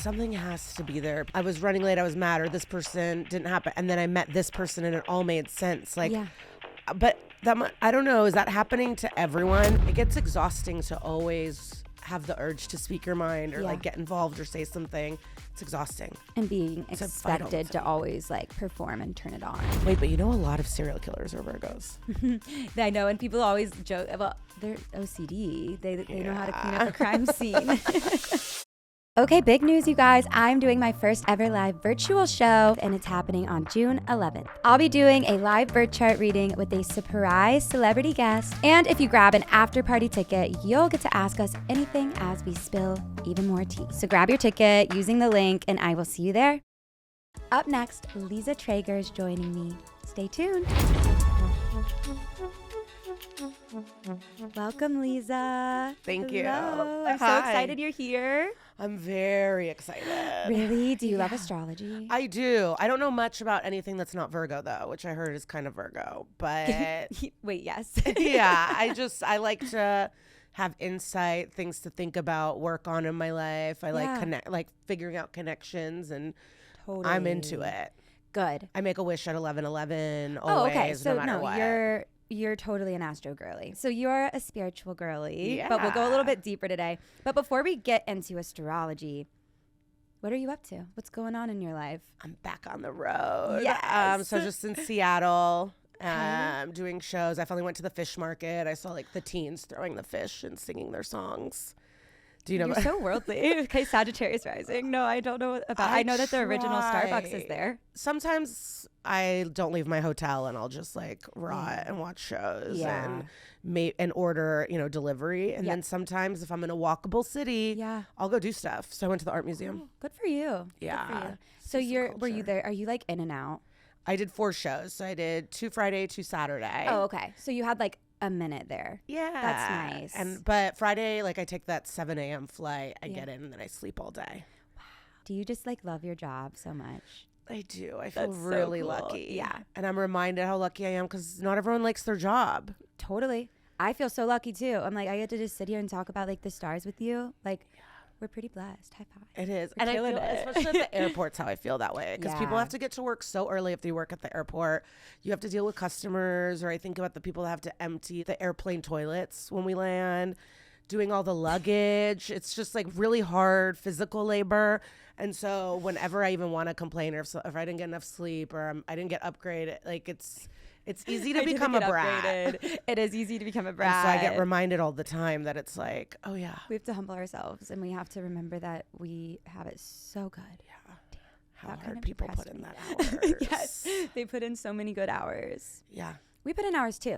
something has to be there. I was running late, I was mad, or this person didn't happen. And then I met this person and it all made sense. Like, but I don't know, is that happening to everyone? It gets exhausting to always have the urge to speak your mind or like get involved or say something. It's exhausting. And being expected to always like perform and turn it on. Wait, but you know a lot of serial killers are Virgos. I know, and people always joke about their OCD. They know how to clean up a crime scene. Okay, big news, you guys. I'm doing my first ever live virtual show, and it's happening on June 11th. I'll be doing a live birth chart reading with a surprise celebrity guest. And if you grab an after party ticket, you'll get to ask us anything as we spill even more tea. So grab your ticket using the link, and I will see you there. Up next, Liza Treyger is joining me. Stay tuned. Welcome, Liza. Thank you. Hello. I'm so excited you're here. I'm very excited. Really? Do you love astrology? I do. I don't know much about anything that's not Virgo, though, which I heard is kind of Virgo. But wait, yes. Yeah, I like to have insight, things to think about, work on in my life. I like figuring out connections, and I'm into it. Good. I make a wish at 11:11 always, okay. So no matter what. You're totally an astro girly. So you're a spiritual girly, but we'll go a little bit deeper today. But before we get into astrology, what are you up to? What's going on in your life? I'm back on the road. Yes. So just in Seattle, doing shows. I finally went to the fish market. I saw like the teens throwing the fish and singing their songs. Do you know? You're so worldly. Okay, Sagittarius rising. No, I don't know about. I know that the original Starbucks is there. Sometimes I don't leave my hotel and I'll just like rot and watch shows and order, delivery. And then sometimes if I'm in a walkable city, I'll go do stuff. So I went to the art museum. Oh, good for you. Yeah. Good for you. So were you there? Are you like in and out? I did 4 shows. So I did 2 Friday, 2 Saturday. Oh, okay. So you had like a minute there. Yeah. That's nice. But Friday, like I take that 7 a.m. flight. I get in and then I sleep all day. Wow. Do you just like love your job so much? I do. I feel really lucky. Yeah. And I'm reminded how lucky I am because not everyone likes their job. Totally. I feel so lucky too. I'm like, I get to just sit here and talk about like the stars with you. Like, we're pretty blessed. High five. It is. We're and I killing feel, it. especially at the airport's how I feel that way. Because people have to get to work so early if they work at the airport. You have to deal with customers, or I think about the people that have to empty the airplane toilets when we land, doing all the luggage. It's just like really hard physical labor. And so whenever I even want to complain, or if I didn't get enough sleep, or I didn't get upgraded, like it's easy to become a brat. It is easy to become a brat. And so I get reminded all the time that it's like, oh yeah. We have to humble ourselves, and we have to remember that we have it so good. Yeah. How hard people put in that hours. Yes. They put in so many good hours. Yeah. We put in hours too.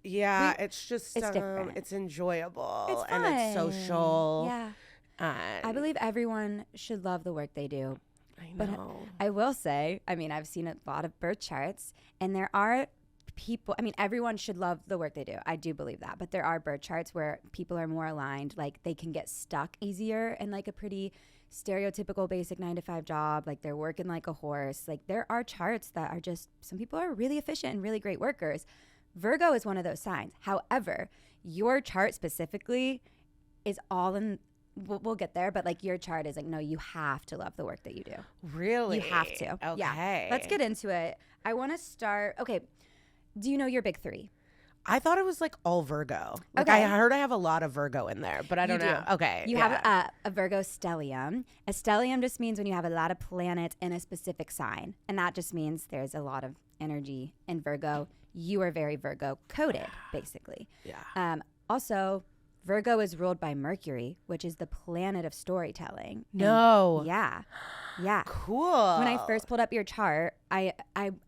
Yeah. It's just, it's different. It's enjoyable. It's fun. And it's social. Yeah. I believe everyone should love the work they do. I know. But I will say, I've seen a lot of birth charts, and there are people, everyone should love the work they do. I do believe that. But there are birth charts where people are more aligned, like they can get stuck easier in like a pretty stereotypical basic 9-to-5 job. Like they're working like a horse. Like there are charts that are just, some people are really efficient and really great workers. Virgo is one of those signs. However, your chart specifically is all in, we'll get there, but like your chart is like, no, you have to love the work that you do. Really? You have to. Okay. Yeah. Let's get into it. I want to start. Okay. Do you know your big 3? I thought it was like all Virgo. Like Okay. I heard I have a lot of Virgo in there, but I don't know. Okay. You have a Virgo stellium. A stellium just means when you have a lot of planets in a specific sign. And that just means there's a lot of energy in Virgo. You are very Virgo-coded, basically. Yeah. Also, Virgo is ruled by Mercury, which is the planet of storytelling. No. Yeah. Yeah. Cool. When I first pulled up your chart, I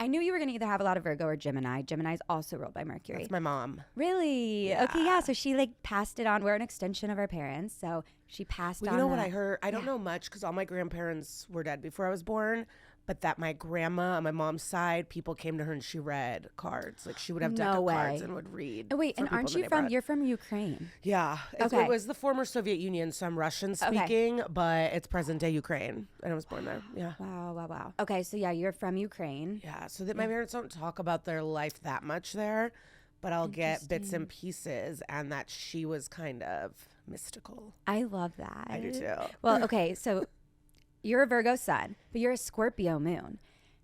knew you were going to either have a lot of Virgo or Gemini. Gemini is also ruled by Mercury. That's my mom. Really? Yeah. Okay, yeah. So she like passed it on. We're an extension of our parents. So she passed on. You know what I heard? I don't know much because all my grandparents were dead before I was born. But that my grandma on my mom's side, people came to her and she read cards. Like she would have deck of cards and would read. Oh, wait, and aren't you from, you're from Ukraine? Yeah. Okay. It was the former Soviet Union, so I'm Russian speaking, but it's present day Ukraine. And I was born there. Yeah. Wow. Okay, so yeah, you're from Ukraine. Yeah, so that my parents don't talk about their life that much there, but I'll get bits and pieces, and that she was kind of mystical. I love that. I do too. Well, okay, so you're a Virgo sun, but you're a Scorpio moon.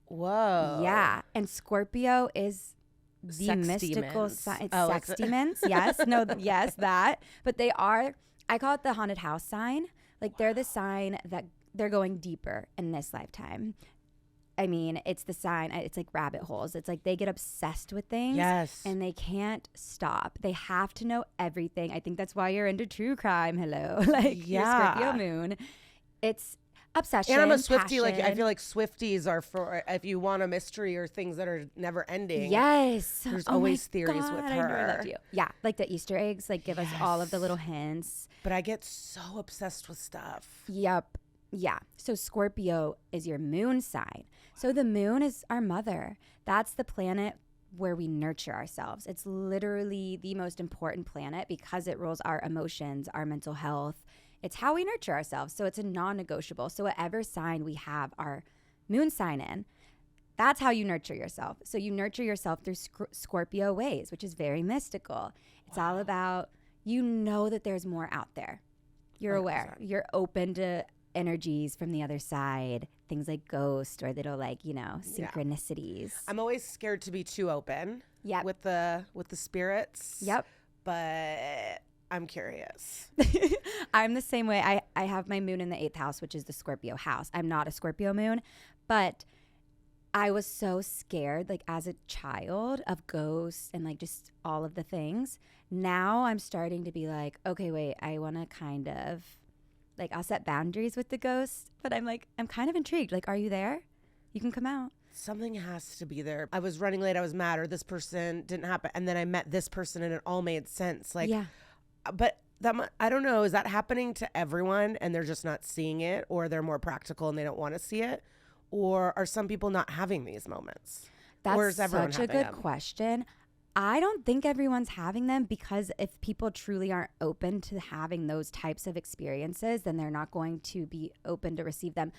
Whoa. Yeah. And Scorpio is the Sex mystical demons. sign. It's Oh, sex it's demons. Yes. No, yes, that. But they are, I call it the haunted house sign. Like they're the sign that they're going deeper in this lifetime. I mean, it's the sign, it's like rabbit holes. It's like they get obsessed with things. Yes. And they can't stop. They have to know everything. I think that's why you're into true crime. Hello. Like your Scorpio moon. It's obsession. And I'm a Swiftie. Passion. Like I feel like Swifties are for if you want a mystery or things that are never ending. Yes. There's always theories God, with I knew I her. loved you. Yeah. Like the Easter eggs, like give us all of the little hints. But I get so obsessed with stuff. Yep. Yeah. So Scorpio is your moon sign. So the moon is our mother. That's the planet where we nurture ourselves. It's literally the most important planet because it rules our emotions, our mental health. It's how we nurture ourselves. So it's a non-negotiable. So whatever sign we have our moon sign in, that's how you nurture yourself. So you nurture yourself through Scorpio ways, which is very mystical. It's all about, you know that there's more out there. You're 100%. aware. You're open to energies from the other side, things like ghosts or little like, you know, synchronicities. I'm always scared to be too open. Yep. With the spirits. Yep. But I'm curious. I'm the same way. I have my moon in the 8th house, which is the Scorpio house. I'm not a Scorpio moon, but I was so scared, like as a child, of ghosts and like just all of the things. Now I'm starting to be like, okay, wait, I want to kind of like, I'll set boundaries with the ghosts, but I'm kind of intrigued. Like, are you there? You can come out. Something has to be there. I was running late. I was mad, or this person didn't happen. And then I met this person and it all made sense. Like, yeah. But I don't know. Is that happening to everyone and they're just not seeing it, or they're more practical and they don't want to see it? Or are some people not having these moments? That's or is everyone such a having good them? question. I don't think everyone's having them, because if people truly aren't open to having those types of experiences, then they're not going to be open to receive them.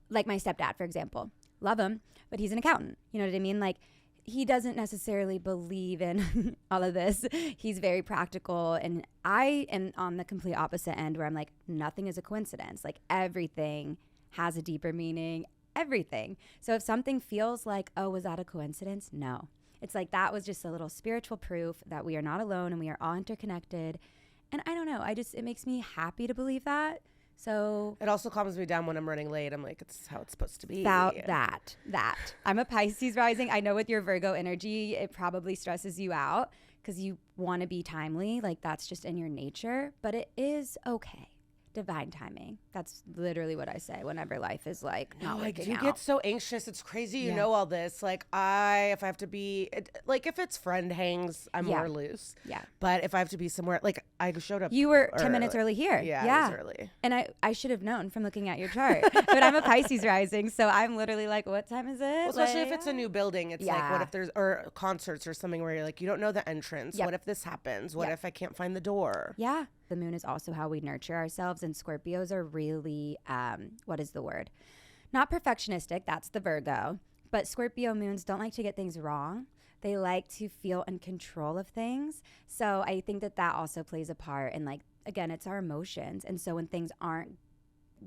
Like my stepdad, for example. Love him, but he's an accountant. You know what I mean? Like, he doesn't necessarily believe in all of this. He's very practical. And I am on the complete opposite end, where I'm like, nothing is a coincidence. Like, everything has a deeper meaning, everything. So if something feels like, oh, was that a coincidence? No. It's like, that was just a little spiritual proof that we are not alone and we are all interconnected. And I don't know. It makes me happy to believe that. So it also calms me down when I'm running late. I'm like, it's how it's supposed to be. About that. I'm a Pisces rising. I know with your Virgo energy, it probably stresses you out because you want to be timely. Like, that's just in your nature, but it is okay. Divine timing. That's literally what I say whenever life is like not working you out. get so anxious. It's crazy. You know all this. Like, if I have to be, like, if it's friend hangs, I'm more loose. Yeah. But if I have to be somewhere, like, I showed up. You were 10 minutes early here. Yeah. I was early. And I should have known from looking at your chart. But I'm a Pisces rising, so I'm literally like, what time is it? Well, especially if it's a new building. It's like, what if there's, or concerts or something where you're like, you don't know the entrance. What if this happens? What if I can't find the door? Yeah. The moon is also how we nurture ourselves, and Scorpios are really, what is the word? Not perfectionistic, that's the Virgo, but Scorpio moons don't like to get things wrong. They like to feel in control of things. So I think that also plays a part in, like, again, it's our emotions. And so when things aren't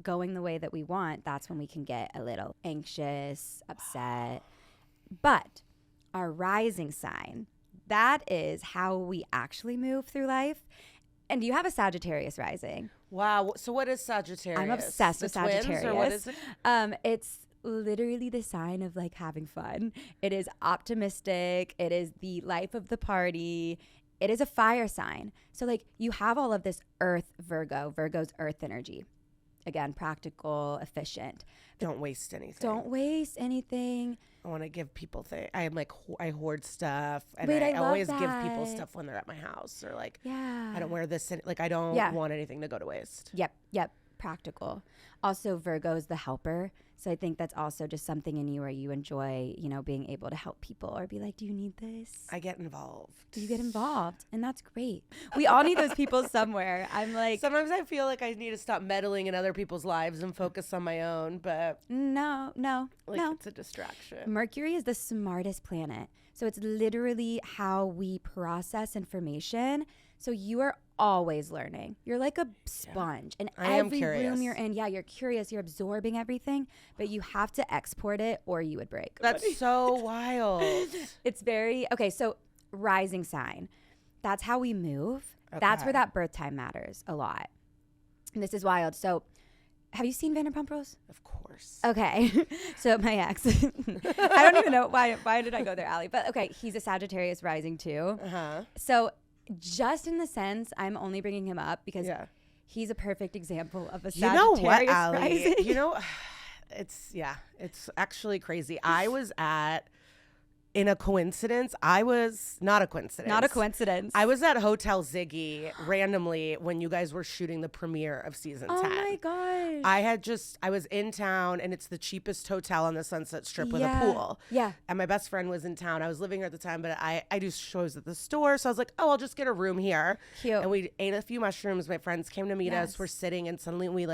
going the way that we want, that's when we can get a little anxious, upset. But our rising sign, that is how we actually move through life. And you have a Sagittarius rising. Wow. So what is Sagittarius? I'm obsessed with Sagittarius. Or what is it? It's literally the sign of, like, having fun. It is optimistic. It is the life of the party. It is a fire sign. So, like, you have all of this earth Virgo's earth energy. Again, practical, efficient. Don't waste anything. Don't waste anything. I want to give people things. I am like, I hoard stuff. And Wait, I love always give that. people stuff when they're at my house. Or like, Yeah. I don't wear this. Like, I don't want anything to go to waste. Yep. Practical. Also, Virgo is the helper. So I think that's also just something in you where you enjoy, you know, being able to help people or be like, do you need this? I get involved. You get involved. And that's great. We all need those people somewhere. I'm like, sometimes I feel like I need to stop meddling in other people's lives and focus on my own. But no. It's a distraction. Mercury is the smartest planet. So it's literally how we process information. So you are always learning. You're like a sponge. And every room you're in, you're curious. You're absorbing everything, but you have to export it or you would break. That's so wild. It's very, okay, so rising sign. That's how we move. Okay. That's where that birth time matters a lot. And this is wild. So have you seen Vanderpump Rules? Of course. Okay. So my ex, I don't even know why did I go there, Ally? But okay, he's a Sagittarius rising too. So just in the sense, I'm only bringing him up because he's a perfect example of a Sagittarius rising. You know, it's actually crazy. I was in a coincidence. Not a coincidence. I was at Hotel Ziggy randomly when you guys were shooting the premiere of season 10. Oh my gosh. I was in town, and it's the cheapest hotel on the Sunset Strip with a pool. Yeah. And my best friend was in town. I was living here at the time, but I do shows at the store. So I was like, oh, I'll just get a room here. Cute. And we ate a few mushrooms. My friends came to meet us. We're sitting, and suddenly we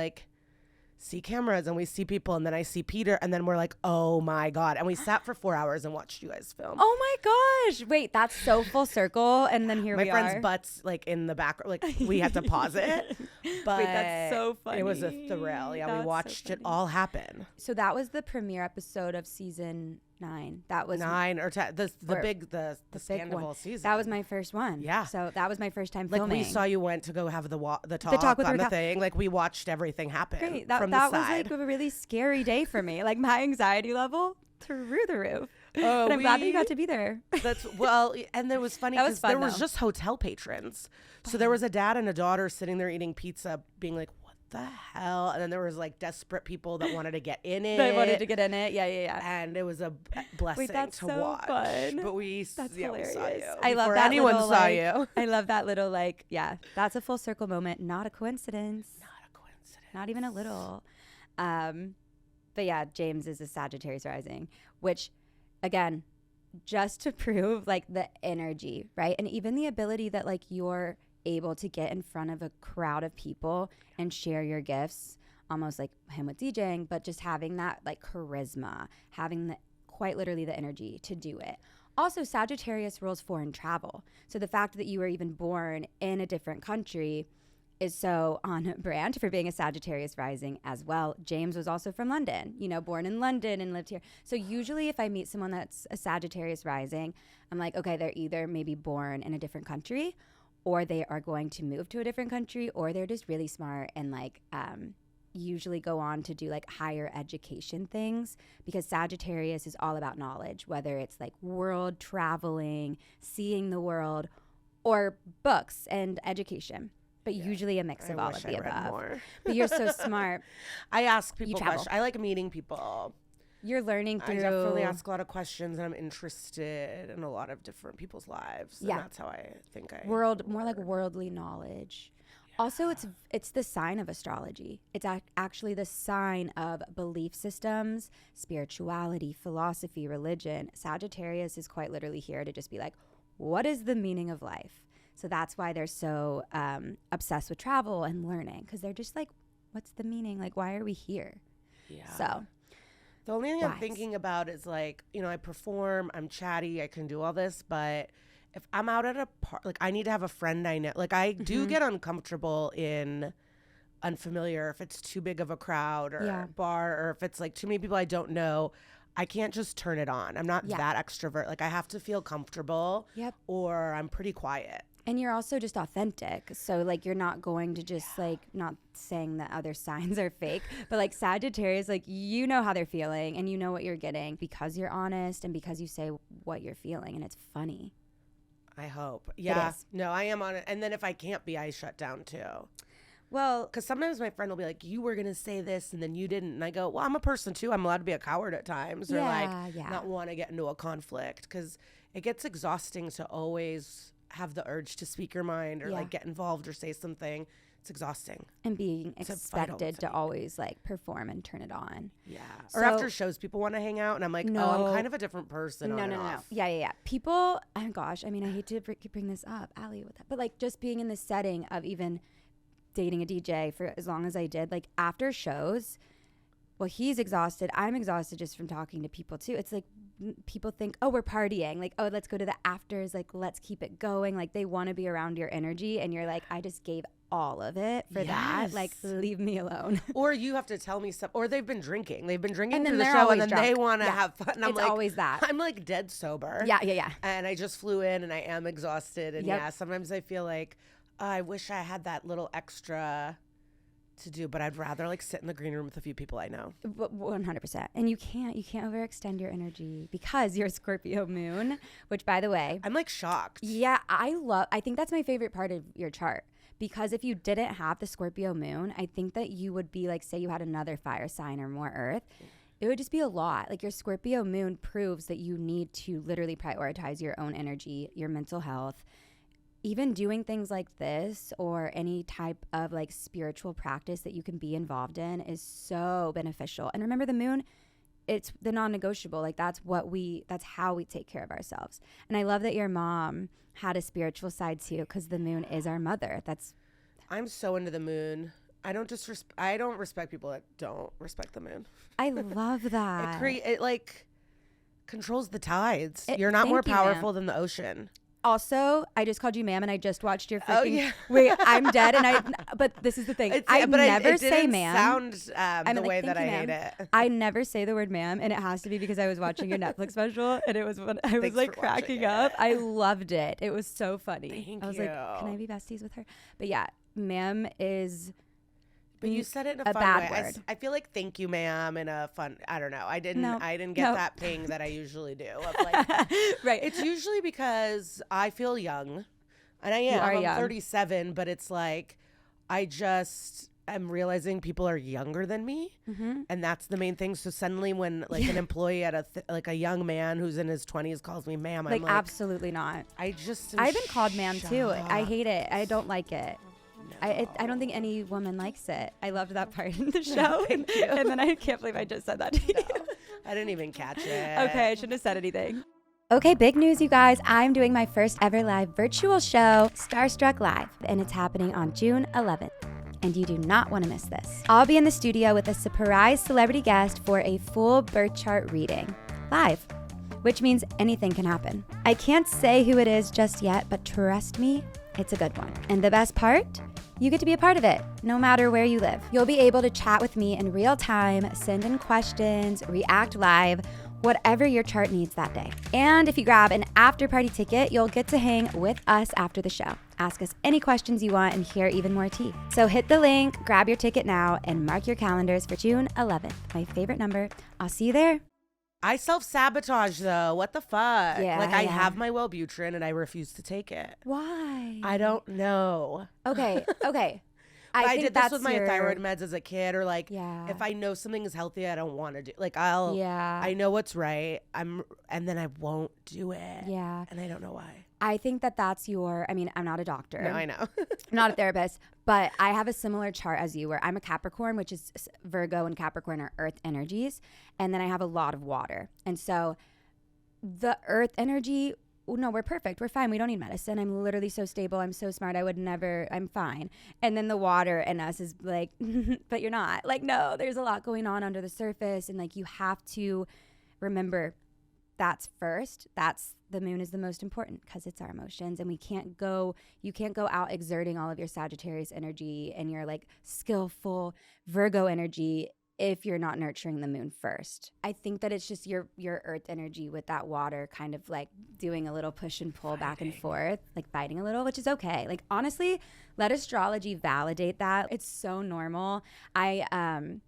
see cameras and we see people, and then I see Peter, and then we're like, oh my God. And we sat for 4 hours and watched you guys film. Oh my gosh. Wait, that's so full circle. And then here we are. My friend's butt's like in the background. Like we had to pause it. But wait, that's so funny. It was a thrill. Yeah, we watched it all happen. So that was the premiere episode of season 9. That was 9 or 10. The Scandal season. That was my first one. Yeah. So that was my first time filming. Like we saw you went to go have the talk on the thing. Like we watched everything happen. Great. That was like a really scary day for me. Like my anxiety level through the roof. But I'm glad that you got to be there. And it was funny because there was just hotel patrons. So there was a dad and a daughter sitting there eating pizza, being like, what the hell? And then there was like desperate people that wanted to get in it. They wanted to get in it. Yeah. And it was a blessing to watch. Fun. But that's hilarious. We saw you. I love that anyone little, saw you. I love that little that's a full circle moment. Not a coincidence. Not even a little. But yeah, James is a Sagittarius rising, which again, just to prove like the energy, right? And even the ability that like you're able to get in front of a crowd of people and share your gifts, almost like him with DJing, but just having that like charisma, having quite literally the energy to do it. Also, Sagittarius rules foreign travel. So the fact that you were even born in a different country is so on brand for being a Sagittarius rising as well. James was also from London, born in London and lived here. So usually if I meet someone that's a Sagittarius rising, I'm like, okay, they're either maybe born in a different country, or they are going to move to a different country, or they're just really smart and usually go on to do like higher education things, because Sagittarius is all about knowledge, whether it's like world traveling, seeing the world, or books and education. But usually a mix of all of the above. But you're so smart. I ask people questions. I like meeting people. You're learning through. I definitely ask a lot of questions, and I'm interested in a lot of different people's lives. And that's how I think more like worldly knowledge. Yeah. Also, it's the sign of astrology. It's actually the sign of belief systems, spirituality, philosophy, religion. Sagittarius is quite literally here to just be like, what is the meaning of life? So that's why they're so obsessed with travel and learning, because they're just like, what's the meaning? Like, why are we here? Yeah. So the only thing I'm thinking about is like, I perform, I'm chatty, I can do all this, but if I'm out at a park, like I need to have a friend I know. Like I do get uncomfortable in unfamiliar, if it's too big of a crowd or bar, or if it's like too many people I don't know. I can't just turn it on. I'm not that extrovert. Like I have to feel comfortable or I'm pretty quiet. And you're also just authentic. So like you're not going to just like, not saying that other signs are fake, but like Sagittarius, like you know how they're feeling and you know what you're getting because you're honest and because you say what you're feeling, and it's funny. I hope. Yeah. No, I am on it. And then if I can't be, I shut down too. Well, because sometimes my friend will be like, you were going to say this and then you didn't. And I go, well, I'm a person too. I'm allowed to be a coward at times or not want to get into a conflict, because it gets exhausting to always have the urge to speak your mind or like get involved or say something. It's exhausting. And being expected to always like perform and turn it on. Yeah. Or after shows, people want to hang out and I'm like, oh, I'm kind of a different person. No. Yeah. People, oh gosh, I mean, I hate to bring this up, Ally, with that, but like just being in the setting of even dating a DJ for as long as I did, like after shows, well, he's exhausted. I'm exhausted just from talking to people too. It's like people think, oh, we're partying. Like, oh, let's go to the afters. Like, let's keep it going. Like, they want to be around your energy. And you're like, I just gave all of it for that. Like, leave me alone. Or you have to tell me something. Or they've been drinking. They've been drinking through the they're show and always then they drunk. want to have fun. And I'm It's like, always that. I'm like dead sober. Yeah. And I just flew in and I am exhausted. And yeah, sometimes I feel like, I wish I had that little extra to do, but I'd rather like sit in the green room with a few people I know. 100%. And you can't overextend your energy because you're Scorpio Moon, which, by the way, I'm like shocked. Yeah, I think that's my favorite part of your chart, because if you didn't have the Scorpio Moon, I think that you would be like, say you had another fire sign or more earth, it would just be a lot. Like, your Scorpio Moon proves that you need to literally prioritize your own energy, your mental health. Even doing things like this or any type of like spiritual practice that you can be involved in is so beneficial. And remember, the moon, it's the non-negotiable. Like, that's how we take care of ourselves. And I love that your mom had a spiritual side too, because the moon is our mother. I'm so into the moon. I don't respect people that don't respect the moon. I love that. It like controls the tides. You're not more powerful than the ocean. Also, I just called you ma'am, and I just watched your freaking. Wait, I'm dead, but this is the thing. I never say ma'am. Sound the way that I hate it. I never say the word ma'am, and it has to be because I was watching your Netflix special, and it was when I was like cracking up. I loved it. It was so funny. I was like, can I be besties with her? But yeah, ma'am is. But you said it in a fun bad way. word. I feel like thank you, ma'am, in a fun. I don't know. I didn't get that ping that I usually do. Of like, right. It's usually because I feel young, and I am. I'm young. 37, but it's like I just am realizing people are younger than me, and that's the main thing. So suddenly, when like an employee at a young man who's in his 20s calls me ma'am, I'm like, absolutely not. I've been called ma'am too. I hate it. I don't like it. I don't think any woman likes it. I loved that part in the show. And then I can't believe I just said that to you. I didn't even catch it. Okay, I shouldn't have said anything. Okay, big news, you guys. I'm doing my first ever live virtual show, StarStruck Live, and it's happening on June 11th. And you do not want to miss this. I'll be in the studio with a surprise celebrity guest for a full birth chart reading, live, which means anything can happen. I can't say who it is just yet, but trust me, it's a good one. And the best part? You get to be a part of it, no matter where you live. You'll be able to chat with me in real time, send in questions, react live, whatever your chart needs that day. And if you grab an after party ticket, you'll get to hang with us after the show. Ask us any questions you want and hear even more tea. So hit the link, grab your ticket now, and mark your calendars for June 11th, my favorite number. I'll see you there. I self-sabotage though. What the fuck? Yeah, I have my Wellbutrin and I refuse to take it. Why? I don't know. Okay. I did this with my thyroid meds as a kid, or like if I know something is healthy, I don't want to do. Like I know what's right. And then I won't do it. Yeah. And I don't know why. I think that's I'm not a doctor. No, I know. I'm not a therapist, but I have a similar chart as you, where I'm a Capricorn, which is Virgo and Capricorn are earth energies. And then I have a lot of water. And so the earth energy, no, we're perfect. We're fine. We don't need medicine. I'm literally so stable. I'm so smart. I'm fine. And then the water in us is like, but you're not. Like, no, there's a lot going on under the surface. And like, you have to remember that's first. The moon is the most important because it's our emotions, and you can't go out exerting all of your Sagittarius energy and your like skillful Virgo energy if you're not nurturing the moon first. I think that it's just your earth energy with that water kind of like doing a little push and pull back and forth, like fighting a little, which is okay. Like, honestly, let astrology validate that. It's so normal. I'm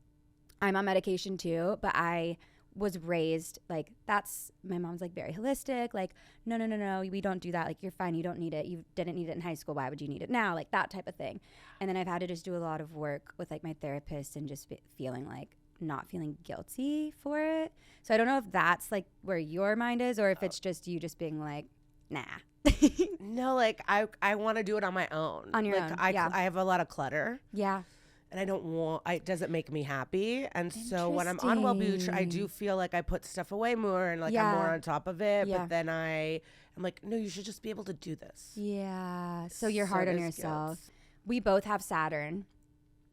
on medication too, but I was raised like my mom's like very holistic, like no, we don't do that, like you're fine, you don't need it, you didn't need it in high school, why would you need it now, like that type of thing. And then I've had to just do a lot of work with like my therapist and just feeling like not feeling guilty for it. So I don't know if that's like where your mind is, or if it's just you just being like, nah. No, like I want to do it on my own. On your own, yeah. I have a lot of clutter. Yeah. And I don't want, it doesn't make me happy. And so when I'm on Wellbutrin, I do feel like I put stuff away more and like I'm more on top of it. Yeah. But then I'm like, no, you should just be able to do this. Yeah. So you're hard on yourself. Guilt. We both have Saturn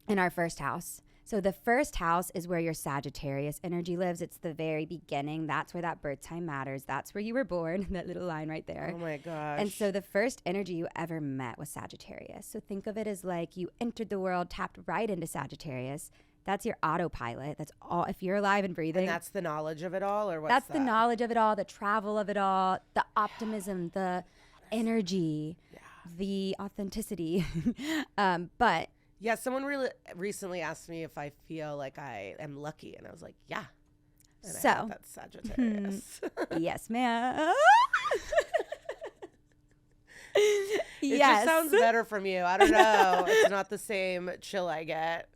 in our first house. So the first house is where your Sagittarius energy lives. It's the very beginning. That's where that birth time matters. That's where you were born, that little line right there. Oh my gosh. And so the first energy you ever met was Sagittarius. So think of it as like you entered the world, tapped right into Sagittarius. That's your autopilot. That's all. If you're alive and breathing. And that's the knowledge of it all, or what's that's that? the knowledge of it all, the travel of it all, the optimism, the energy, the authenticity. But yeah, someone really recently asked me if I feel like I am lucky, and I was like, yeah. And so I thought that's Sagittarius. yes, ma'am. It yes. just sounds better from you. I don't know. It's not the same chill I get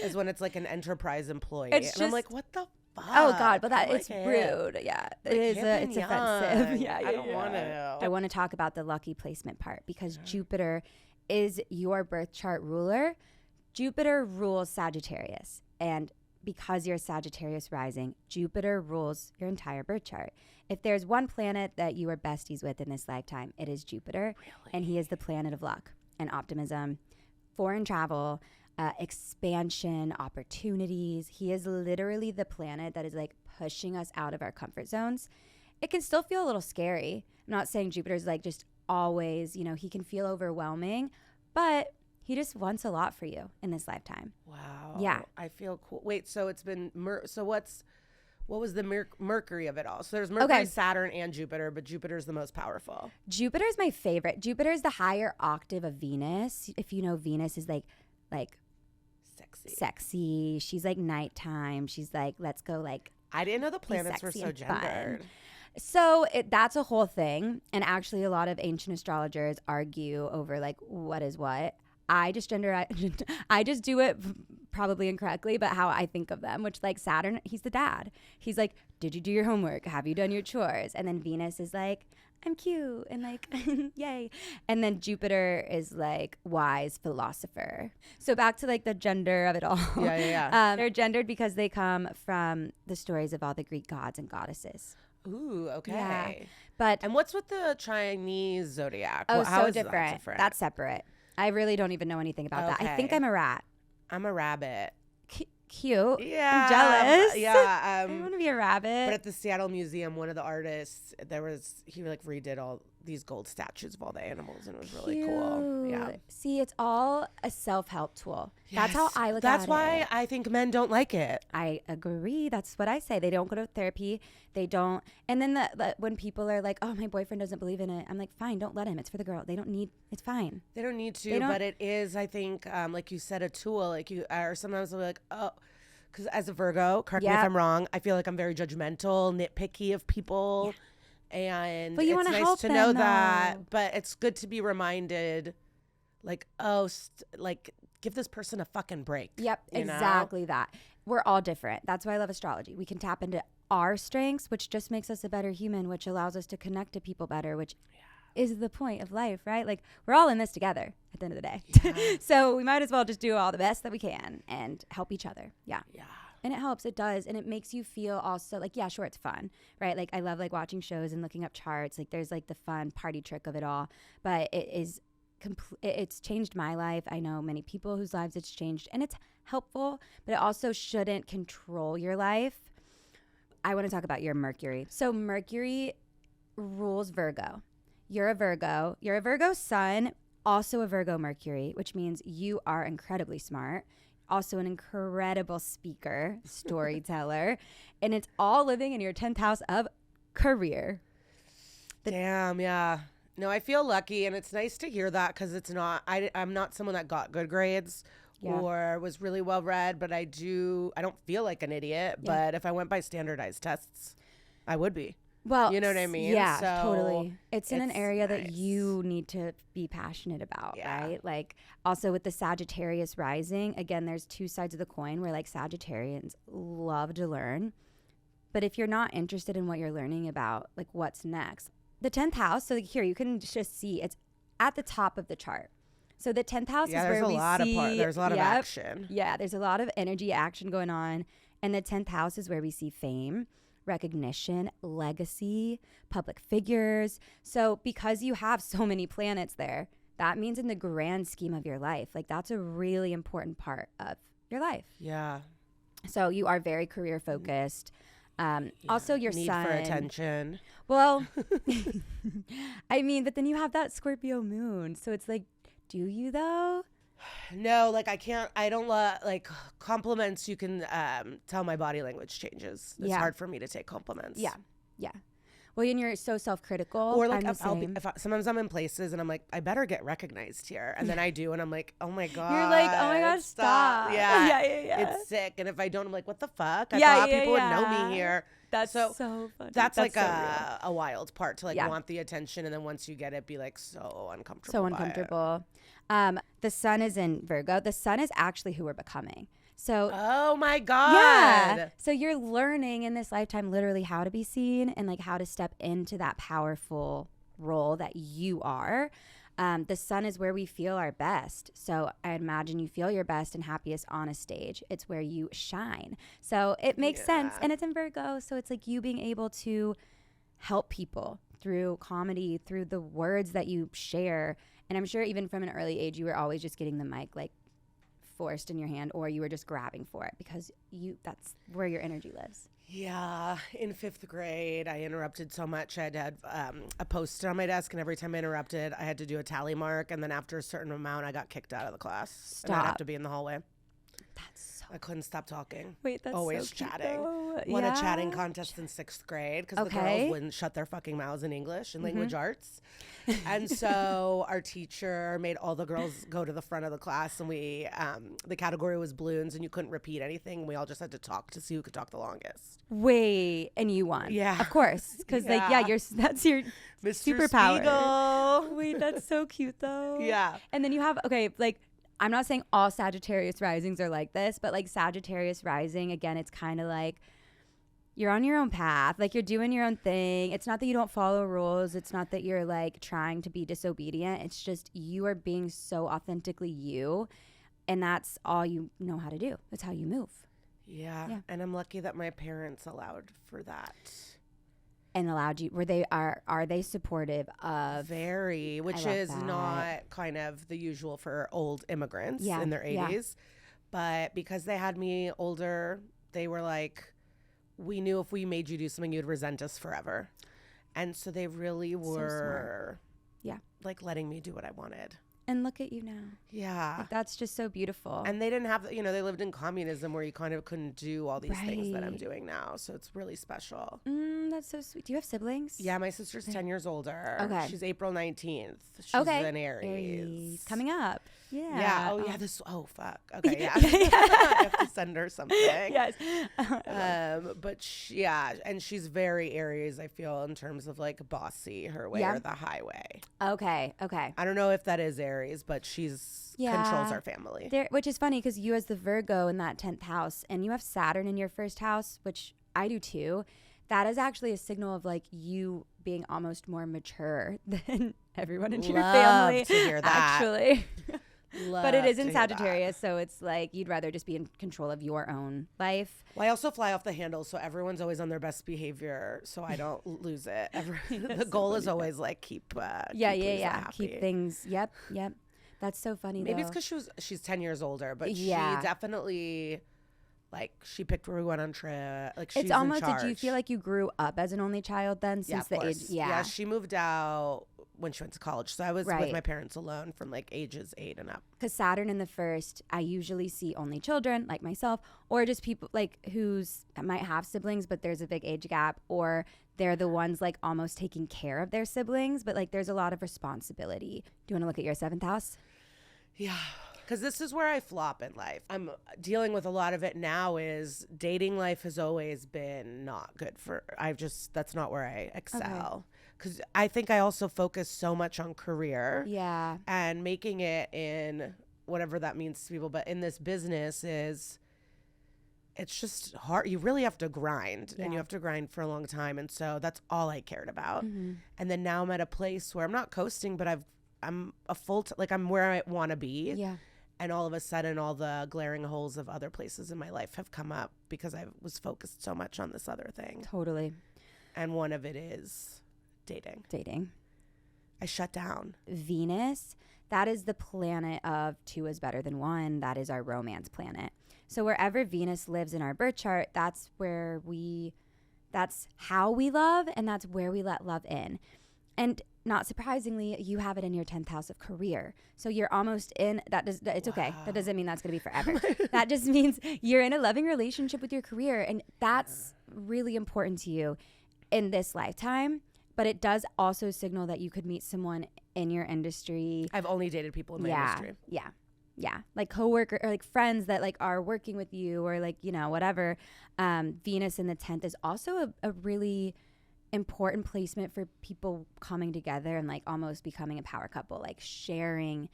as when it's like an enterprise employee. It's and just, I'm like, what the fuck? Oh God, but that I'm it's like, rude. Yeah, like, it is. It's young. offensive. Yeah, I don't want to. I want to talk about the lucky placement part because Jupiter is your birth chart ruler. Jupiter rules Sagittarius, and because you're Sagittarius rising, Jupiter rules your entire birth chart. If there's one planet that you are besties with in this lifetime, it is Jupiter. Really? And he is the planet of luck and optimism, foreign travel, expansion, opportunities. He is literally the planet that is like pushing us out of our comfort zones. It can still feel a little scary. I'm not saying Jupiter's like just always, he can feel overwhelming, but he just wants a lot for you in this lifetime. Wow. Yeah. I feel cool. Wait, so it's been, so what was the Mercury of it all? So there's Mercury, Saturn, and Jupiter, but Jupiter's the most powerful. Jupiter's my favorite. Jupiter's the higher octave of Venus. If you know, Venus is like sexy. She's like nighttime. She's like, let's go like. I didn't know the planets were so gendered. So that's a whole thing. And actually a lot of ancient astrologers argue over like what is what. I just do it probably incorrectly, but how I think of them, which like Saturn, he's the dad. He's like, did you do your homework? Have you done your chores? And then Venus is like, I'm cute and like, yay. And then Jupiter is like wise philosopher. So back to like the gender of it all. Yeah. They're gendered because they come from the stories of all the Greek gods and goddesses. Ooh, okay. Yeah. And what's with the Chinese zodiac? Oh, How so is different. That different? That's separate. I really don't even know anything about that. I think I'm a rat. I'm a rabbit. Cute. Yeah. I'm jealous. Yeah. I want to be a rabbit. But at the Seattle Museum, one of the artists, he like redid all these gold statues of all the animals, and it was really cool. Yeah. See, it's all a self-help tool. Yes. That's how I look at it. That's why I think men don't like it. I agree. That's what I say. They don't go to therapy. They don't. And then when people are like, oh, my boyfriend doesn't believe in it, I'm like, fine, don't let him. It's for the girl. They don't need, it's fine. They don't need to, but it is, I think, like you said, a tool. Or sometimes I'll be like, oh, because as a Virgo, correct me if I'm wrong, I feel like I'm very judgmental, nitpicky of people. Yeah. And but you it's nice help to them, know though. that. But it's good to be reminded, like, give this person a fucking break. Yep, exactly that. We're all different. That's why I love astrology. We can tap into our strengths, which just makes us a better human, which allows us to connect to people better, which is the point of life, right? Like, we're all in this together at the end of the day. Yeah. So we might as well just do all the best that we can and help each other. Yeah. And it helps. It does. And it makes you feel also like, yeah, sure, it's fun, right? Like, I love like watching shows and looking up charts. Like, there's like the fun party trick of it all. But it's changed my life. I know many people whose lives it's changed, and it's helpful, but it also shouldn't control your life. I want to talk about your Mercury. So Mercury rules Virgo. You're a Virgo sun, also a Virgo Mercury, which means you are incredibly smart, also an incredible speaker, storyteller, and it's all living in your 10th house of career. Damn, yeah. No, I feel lucky, and it's nice to hear that because it's not, I'm not someone that got good grades or was really well read, but I don't feel like an idiot, but if I went by standardized tests, I would be. Well, you know what I mean? Yeah, so totally. It's in an area that you need to be passionate about, right? Like, also with the Sagittarius rising, again, there's two sides of the coin where like Sagittarians love to learn. But if you're not interested in what you're learning about, like what's next? The 10th house, so like here, you can just see it's at the top of the chart. So the 10th house is where we see. There's a lot of action. Yeah, there's a lot of energy, action going on. And the 10th house is where we see fame, recognition, legacy, public figures. So because you have so many planets there, that means in the grand scheme of your life, like that's a really important part of your life. Yeah. So you are very career focused. Also, your need sun for attention. Well, I mean, but then you have that Scorpio moon, so it's like, do you though? No, like I don't like compliments. You can tell my body language changes. It's hard for me to take compliments. Yeah. Well, and you're so self-critical. Or like sometimes I'm in places and I'm like, I better get recognized here, and then I do, and I'm like, oh my god. You're like, oh my god, stop. Yeah. It's It's sick, and if I don't, I'm like, what the fuck? I thought people would know me here. That's so funny. That's like a wild part to like want the attention, and then once you get it, be like so uncomfortable. So uncomfortable. The sun is in Virgo. The sun is actually who we're becoming. So, oh my God. Yeah. So you're learning in this lifetime literally how to be seen and like how to step into that powerful role that you are. The sun is where we feel our best. So I imagine you feel your best and happiest on a stage. It's where you shine. So it makes sense. And it's in Virgo. So it's like you being able to help people through comedy, through the words that you share. And I'm sure even from an early age, you were always just getting the mic like forced in your hand, or you were just grabbing for it because that's where your energy lives. Yeah. In 5th grade, I interrupted so much. I had to have a post-it on my desk, and every time I interrupted, I had to do a tally mark. And then after a certain amount, I got kicked out of the class. Stop. And I'd have to be in the hallway. That's I couldn't stop talking. Wait, that's always so cute, chatting. though. Won a chatting contest in 6th grade because the girls wouldn't shut their fucking mouths in English and language arts. And so our teacher made all the girls go to the front of the class, and we the category was balloons, and you couldn't repeat anything. We all just had to talk to see who could talk the longest. Wait, and you won. Yeah. Of course. Because that's your Mr. superpower. Spiegel. Wait, that's so cute though. Yeah. And then you have, like, I'm not saying all Sagittarius risings are like this, but like Sagittarius rising, again, it's kind of like you're on your own path. Like you're doing your own thing. It's not that you don't follow rules. It's not that you're like trying to be disobedient. It's just you are being so authentically you. And that's all you know how to do. That's how you move. Yeah. And I'm lucky that my parents allowed for that. And allowed you, are they supportive of? Very, which is not kind of the usual for old immigrants in their 80s. But because they had me older, they were like, we knew if we made you do something, you'd resent us forever. And so they really were like letting me do what I wanted. And look at you now. Yeah. Like, that's just so beautiful. And they didn't have, they lived in communism where you kind of couldn't do all these things that I'm doing now. So it's really special. That's so sweet. Do you have siblings? Yeah, my sister's 10 years older. Okay. She's April 19th. She's an Aries. Coming up. Yeah. Yeah. Oh, yeah. Oh, fuck. Okay. Yeah. I have to send her something. Yes. But and she's very Aries, I feel, in terms of like bossy her way or the highway. Okay. I don't know if that is Aries, but she's controls our family. Which is funny because you as the Virgo in that 10th house, and you have Saturn in your first house, which I do too. That is actually a signal of like you being almost more mature than everyone in your family. Love to hear that. Actually. But it is in Sagittarius, so it's like you'd rather just be in control of your own life. Well, I also fly off the handle, so everyone's always on their best behavior, so I don't lose it. The goal is always like keep happy. Keep things. Yep. That's so funny. Maybe it's because she's 10 years older, but she definitely. Like, she picked where we went on trip. Like, she's it's almost, in charge. Did you feel like you grew up as an only child then since the age? Yeah, she moved out when she went to college. So I was with my parents alone from, like, ages 8 and up. Because Saturn in the first, I usually see only children, like myself, or just people, like, who's might have siblings, but there's a big age gap, or they're the ones, like, almost taking care of their siblings, but, like, there's a lot of responsibility. Do you want to look at your 7th house? Yeah. Because this is where I flop in life. I'm dealing with a lot of it now. Is dating life has always been not good for. That's not where I excel. Because I think I also focus so much on career. Yeah. And making it in whatever that means to people. But in this business it's just hard. You really have to grind, and you have to grind for a long time. And so that's all I cared about. Mm-hmm. And then now I'm at a place where I'm not coasting, but I'm a I'm where I want to be. Yeah. And all of a sudden, all the glaring holes of other places in my life have come up because I was focused so much on this other thing. Totally. And one of it is dating. I shut down. Venus, that is the planet of 2 is better than 1. That is our romance planet. So wherever Venus lives in our birth chart, that's how we love, and that's where we let love in. And not surprisingly, you have it in your 10th house of career. So you're almost in that. It's okay. That doesn't mean that's going to be forever. That just means you're in a loving relationship with your career. And that's really important to you in this lifetime. But it does also signal that you could meet someone in your industry. I've only dated people in my industry. Yeah. Like coworker or like friends that like are working with you or like, you know, whatever. Venus in the 10th is also a really important placement for people coming together and like almost becoming a power couple, like sharing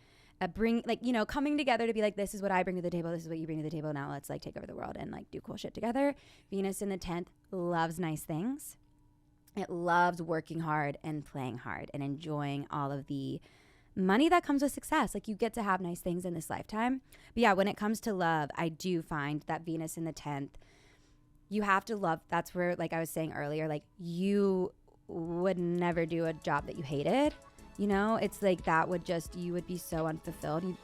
coming together to be like, this is what I bring to the table, this is what you bring to the table, now let's like take over the world and like do cool shit together. Venus in the 10th loves nice things. It loves working hard and playing hard and enjoying all of the money that comes with success. Like you get to have nice things in this lifetime. But yeah, when it comes to love, I do find that Venus in the 10th, you have to love. That's where, like I was saying earlier, like you would never do a job that you hated. You know, it's like you would be so unfulfilled.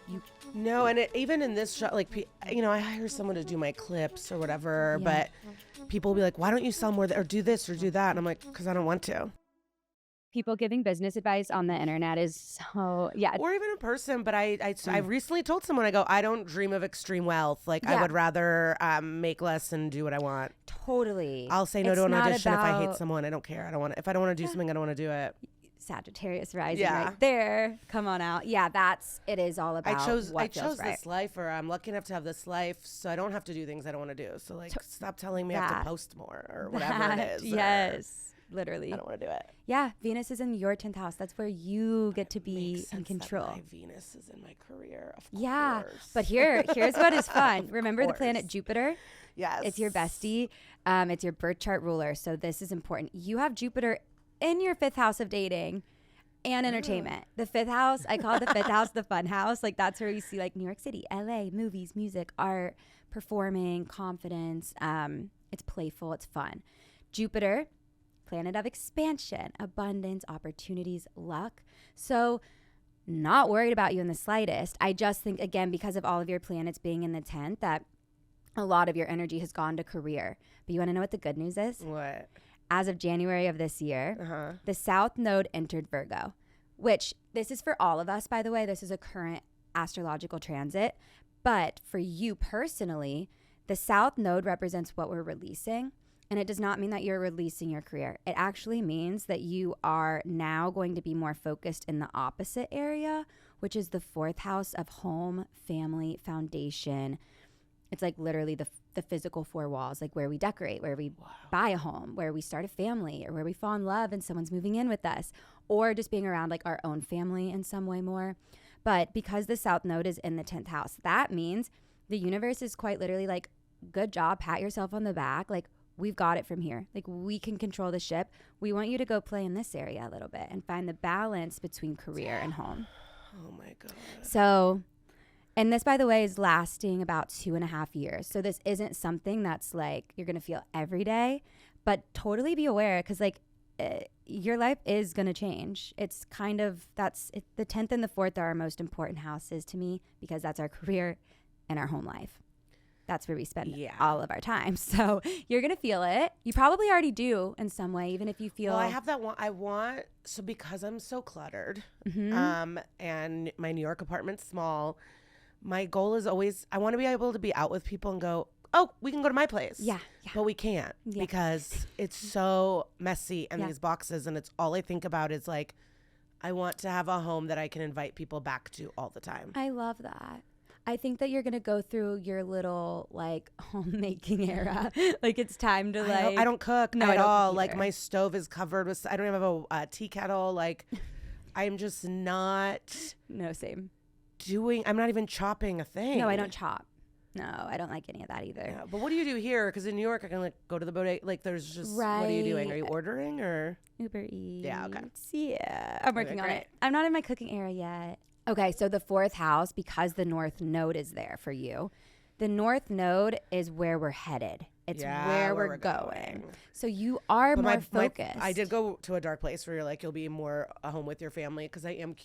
No, and even in this show, like, you know, I hire someone to do my clips or whatever, but people will be like, why don't you sell more or do this or do that? And I'm like, because I don't want to. People giving business advice on the internet is so, or even in person. But I recently told someone, I go, I don't dream of extreme wealth. Like I would rather make less and do what I want. Totally. I'll say no to an audition if I hate someone. I don't care. If I don't want to do something, I don't want to do it. Sagittarius rising right there. Come on out. Yeah, it is all about I chose right. this life, or I'm lucky enough to have this life, so I don't have to do things I don't want to do. So like, stop telling me I have to post more or whatever it is. Yes. Literally. I don't want to do it. Yeah. Venus is in your 10th house. That's where you get to be in control. My Venus is in my career. Of course. Yeah. But here's what is fun. Remember the planet Jupiter? Yes. It's your bestie. It's your birth chart ruler. So this is important. You have Jupiter in your 5th house of dating and entertainment. The 5th house, I call the 5th house the fun house. Like that's where you see like New York City, LA, movies, music, art, performing, confidence. It's playful. It's fun. Jupiter, planet of expansion, abundance, opportunities, luck. So not worried about you in the slightest. I just think, again, because of all of your planets being in the 10th, that a lot of your energy has gone to career. But you want to know what the good news is? What? As of January of this year, the South Node entered Virgo, which this is for all of us, by the way. This is a current astrological transit. But for you personally, the South Node represents what we're releasing. And it does not mean that you're releasing your career. It actually means that you are now going to be more focused in the opposite area, which is the 4th house of home, family, foundation. It's like literally the physical 4 walls, like where we decorate, where we buy a home, where we start a family, or where we fall in love and someone's moving in with us, or just being around like our own family in some way more. But because the South Node is in the 10th house, that means the universe is quite literally like, good job, pat yourself on the back. Like, we've got it from here. Like we can control the ship. We want you to go play in this area a little bit and find the balance between career and home. Oh my God. So, and this, by the way, is lasting about 2.5 years. So this isn't something that's like you're going to feel every day, but totally be aware because like your life is going to change. It's kind of, the 10th and the 4th are our most important houses to me because that's our career and our home life. That's where we spend all of our time. So you're going to feel it. You probably already do in some way, even if you feel. Well, I have that one. So because I'm so cluttered, and my New York apartment's small, my goal is always, I want to be able to be out with people and go, oh, we can go to my place. Yeah. But we can't because it's so messy and these boxes. And it's all I think about is like, I want to have a home that I can invite people back to all the time. I love that. I think that you're going to go through your little like homemaking era. Like it's time to like. I don't cook at all. Like my stove is covered with, I don't even have a tea kettle. Like I'm just not. No, same. I'm not even chopping a thing. No, I don't chop. No, I don't like any of that either. Yeah, but what do you do here? Because in New York, I can like go to the bodega. Like there's just, what are you doing? Are you ordering or? Uber Eats. Yeah, okay. Yeah, I'm working on it. I'm not in my cooking era yet. Okay, so the 4th house, because the North Node is there for you, the North Node is where we're headed. It's where we're going. So you are more focused. I did go to a dark place where you're like, you'll be more at home with your family because I am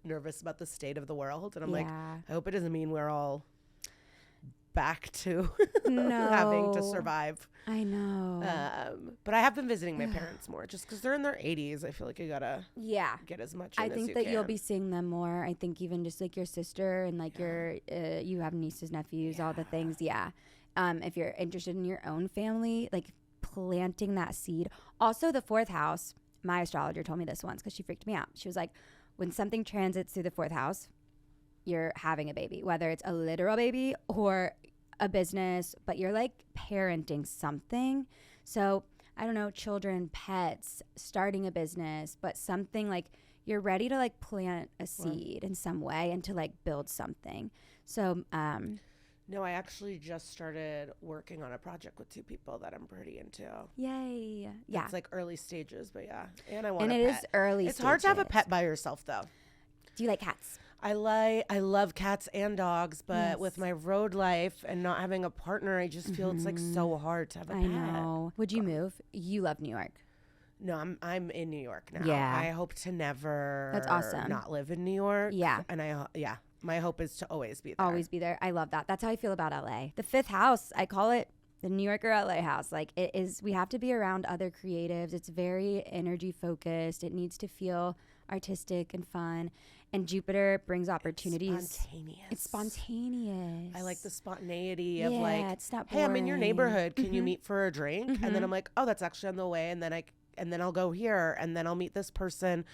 nervous about the state of the world. And I'm like, I hope it doesn't mean we're all back to No. having to survive. I know. But I have been visiting my parents more just because they're in their 80s. I feel like you gotta get as much in I think as that you you'll can. be seeing them more. I think even just like your sister and like your you have nieces, nephews, all the things. Yeah. If you're interested in your own family, like planting that seed. Also, the 4th house, my astrologer told me this once because she freaked me out. She was like, when something transits through the 4th house, you're having a baby, whether it's a literal baby or a business, but you're like parenting something. So I don't know, children, pets, starting a business, but something like you're ready to like plant a seed in some way and to like build something. So no, I actually just started working on a project with 2 people that I'm pretty into. Yay. Yeah. It's like early stages, but yeah. And I want and a it pet. is early It's stages. hard to have a pet by yourself though. Do you like cats? I love cats and dogs, but with my road life and not having a partner, I just feel it's like so hard to have a pet. I know. Would you move? You love New York. No, I'm in New York now. Yeah. I hope to never That's awesome. not live in New York. Yeah. And my hope is to always be there. Always be there. I love that. That's how I feel about LA. The 5th house, I call it the New Yorker LA house. Like it is, we have to be around other creatives. It's very energy focused. It needs to feel artistic and fun. And Jupiter brings opportunities. It's spontaneous. I like the spontaneity of like, it's not hey, I'm in your boring. neighborhood. Can you meet for a drink? And then I'm like, oh, that's actually on the way. And then I'll go here, and then I'll meet this person.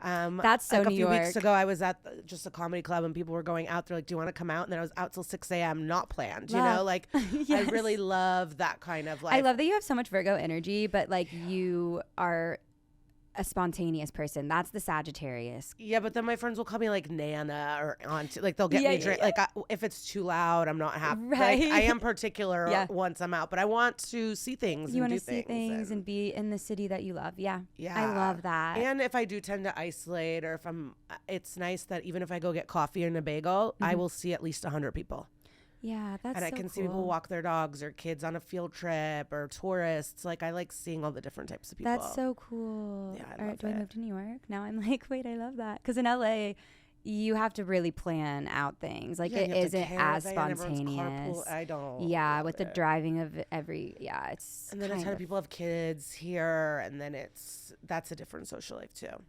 That's so like New a few York. weeks ago, I was at just a comedy club, and people were going out. They're like, "Do you want to come out?" And then I was out till 6 a.m. Not planned. You know, like Yes. I really love that kind of life. I love that you have so much Virgo energy, but like you are a spontaneous person. That's the Sagittarius. Yeah, but then my friends will call me like Nana or Auntie. Like they'll get me drink. Like if it's too loud, I'm not happy. Right. Like, I am particular once I'm out, but I want to see things. You want to see things and be in the city that you love. Yeah. Yeah. I love that. And if I do tend to isolate, or if it's nice that even if I go get coffee and a bagel, I will see at least 100 people. Yeah, that's and I so can see people walk their dogs or kids on a field trip or tourists. Like I like seeing all the different types of people. That's so cool. Yeah, All right, do I move to New York? Now I'm like, wait, I love that. Because in LA, you have to really plan out things. Like it isn't as spontaneous. I don't. Yeah, with the driving of it's. And then a ton of people have kids here, and then that's a different social life too.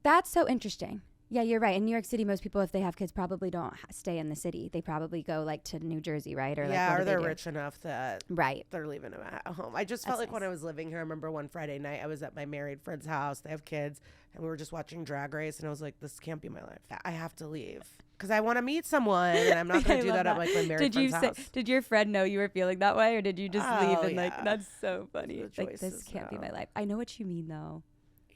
That's so interesting. Yeah, you're right. In New York City, most people, if they have kids, probably don't stay in the city. They probably go like to New Jersey, right? Or yeah, like, or they're rich enough that they're leaving them at home. I just felt like when I was living here, I remember one Friday night, I was at my married friend's house. They have kids, and we were just watching Drag Race, and I was like, this can't be my life. I have to leave because I want to meet someone, and I'm not going to do that at like my married friend's house. Did your friend know you were feeling that way, or did you just leave and like, that's so funny? Like, this can't be my life. I know what you mean, though.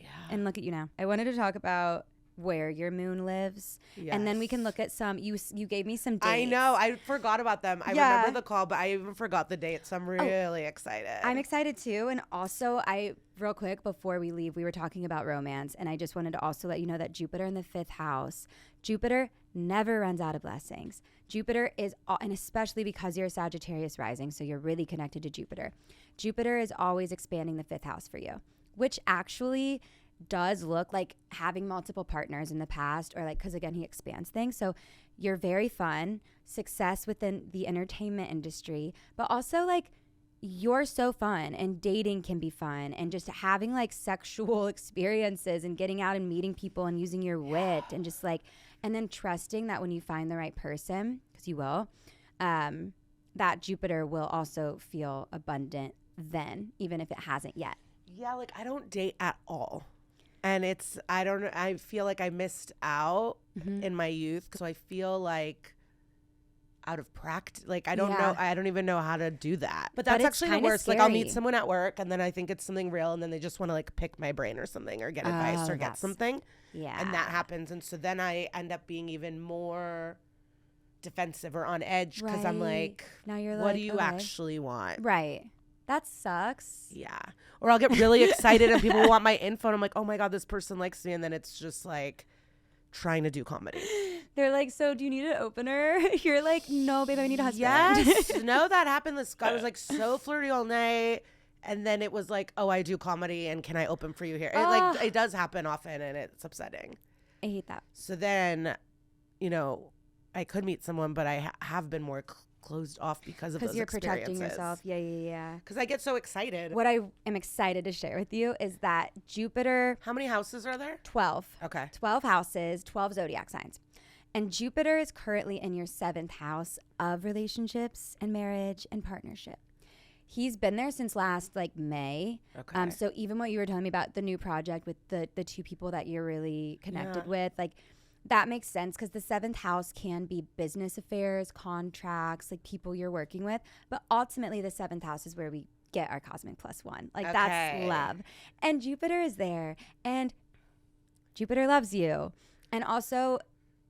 Yeah. And look at you now. I wanted to talk about where your moon lives, and then we can look at some. You gave me some dates. I know, I forgot about them. I remember the call, but I even forgot the dates, so I'm really excited. I'm excited too. And also, real quick before we leave, we were talking about romance, and I just wanted to also let you know that Jupiter in the 5th house, Jupiter never runs out of blessings. Jupiter is, and especially because you're a Sagittarius rising, so you're really connected to Jupiter. Jupiter is always expanding the 5th house for you, which actually does look like having multiple partners in the past, or like, because again, he expands things. So you're very fun, success within the entertainment industry, but also like you're so fun, and dating can be fun, and just having like sexual experiences and getting out and meeting people and using your wit and just like, and then trusting that when you find the right person, because you will, that Jupiter will also feel abundant then, even if it hasn't yet. Yeah, like I don't date at all. And I feel like I missed out in my youth. So I feel like out of practice, like I don't know, I don't even know how to do that. But that's actually the worst. Scary. Like I'll meet someone at work, and then I think it's something real, and then they just want to like pick my brain or something, or get advice or get something. Yeah. And that happens. And so then I end up being even more defensive or on edge, because I'm like, now you're like, what do you actually want? Right. That sucks. Yeah. Or I'll get really excited and people want my info, and I'm like, oh my God, this person likes me. And then it's just like trying to do comedy. They're like, so do you need an opener? You're like, no, babe, I need a husband. Yes. No, that happened. This guy was like so flirty all night. And then it was like, oh, I do comedy, and can I open for you here? It does happen often, and it's upsetting. I hate that. So then, I could meet someone, but I have been more closed off because of those you're experiences. protecting yourself. Yeah. Because I get so excited. What I am excited to share with you is that Jupiter, How many houses are there? 12. Okay. 12 houses, 12 zodiac signs. And Jupiter is currently in your 7th house of relationships and marriage and partnership. He's been there since last May. Okay. So even what you were telling me about the new project with the 2 people that you're really connected with, that makes sense because the 7th house can be business affairs, contracts, people you're working with. But ultimately, the 7th house is where we get our cosmic +1. That's love. And Jupiter is there. And Jupiter loves you. And also,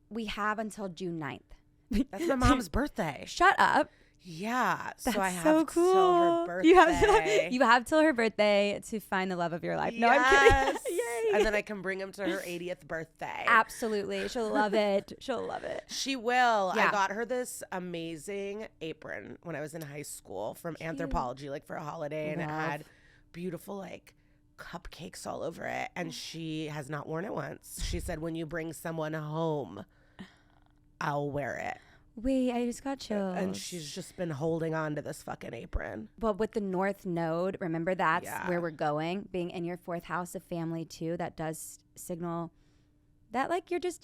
we have until June 9th. That's my mom's birthday. Shut up. Yeah. That's so I have so cool. till her birthday. You have till her birthday to find the love of your life. No, Yes. I'm kidding. Yay. And then I can bring him to her 80th birthday. Absolutely. She'll love it. She'll love it. She will. Yeah. I got her this amazing apron when I was in high school from Anthropology, for a holiday. And it had beautiful, cupcakes all over it. And she has not worn it once. She said, when you bring someone home, I'll wear it. Wait, I just got chills. And she's just been holding on to this fucking apron. But with the North Node, remember that's where we're going. Being in your 4th house of family too, that does signal that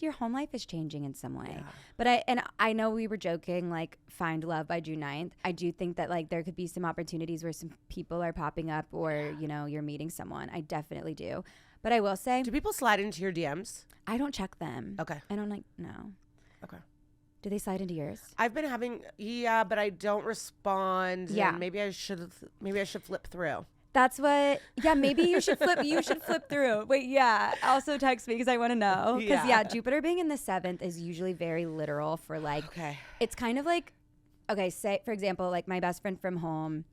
your home life is changing in some way. Yeah. But I know we were joking, find love by June 9th. I do think that there could be some opportunities where some people are popping up or, you're meeting someone. I definitely do. But I will say, do people slide into your DMs? I don't check them. Okay. I don't no. Okay. Do they slide into yours? I've been having, but I don't respond. Yeah. And maybe I should flip through. That's what, maybe you should flip through. Wait, yeah. Also text me because I want to know. Because, Jupiter being in the 7th is usually very literal for okay. It's kind of say, for example, my best friend from home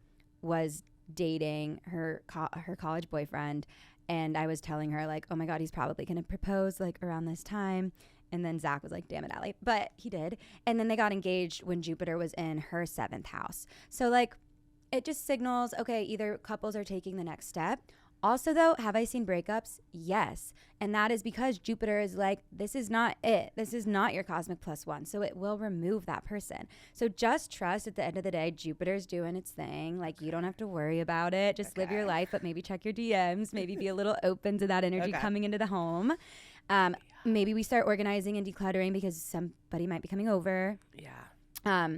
was dating her college boyfriend. And I was telling her, oh my God, he's probably going to propose, around this time. And then Zach was like, damn it, Ally. But he did. And then they got engaged when Jupiter was in her 7th house. So, it just signals, okay, either couples are taking the next step. Also, though, have I seen breakups? Yes. And that is because Jupiter is this is not it. This is not your cosmic +1. So it will remove that person. So just trust at the end of the day, Jupiter's doing its thing. You don't have to worry about it. Just live your life, but maybe check your DMs. Maybe be a little open to that energy coming into the home. Maybe we start organizing and decluttering because somebody might be coming over. Yeah.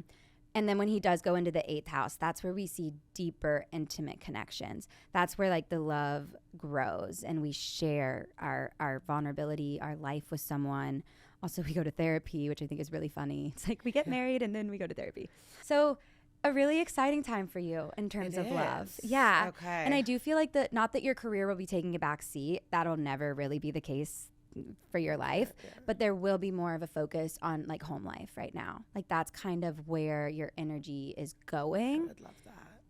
And then when he does go into the 8th house, that's where we see deeper, intimate connections. That's where the love grows and we share our vulnerability, our life with someone. Also, we go to therapy, which I think is really funny. It's we get married and then we go to therapy. So a really exciting time for you in terms of love. Yeah. Okay. And I do feel not that your career will be taking a back seat. That'll never really be the case for your life, but there will be more of a focus on home life right now. That's kind of where your energy is going. I would love that.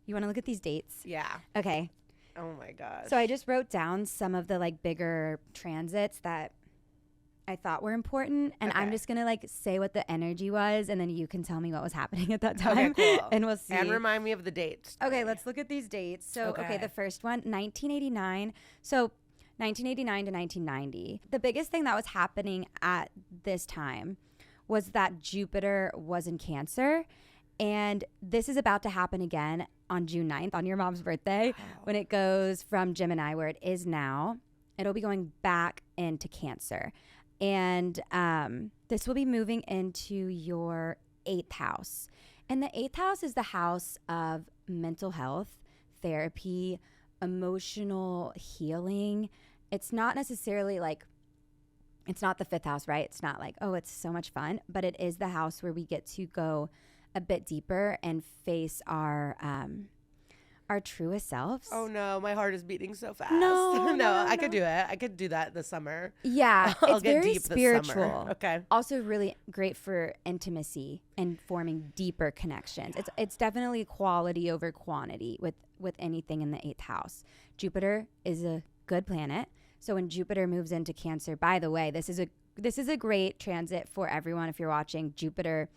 You want to look at these dates? Yeah. Okay. Oh my gosh. So I just wrote down some of the bigger transits that I thought were important, and I'm just gonna say what the energy was, and then you can tell me what was happening at that time. Okay, cool. And we'll see. And remind me of the dates. Okay, let's look at these dates. So the first one, 1989. So 1989 to 1990. The biggest thing that was happening at this time was that Jupiter was in Cancer. And this is about to happen again on June 9th, on your mom's birthday, when it goes from Gemini, where it is now. It'll be going back into Cancer. And this will be moving into your 8th house. And the 8th house is the house of mental health, therapy, emotional healing. It's not necessarily it's not the 5th house, right? It's not oh, it's so much fun, but it is the house where we get to go a bit deeper and face our truest selves. Oh no, my heart is beating so fast. No, I could do it. I could do that this summer. Yeah, I'll it's get very deep spiritual. This summer. Okay. Also really great for intimacy and forming deeper connections. It's definitely quality over quantity with anything in the 8th house. Jupiter is a good planet. So when Jupiter moves into Cancer, by the way, this is a great transit for everyone. If you're watching, Jupiter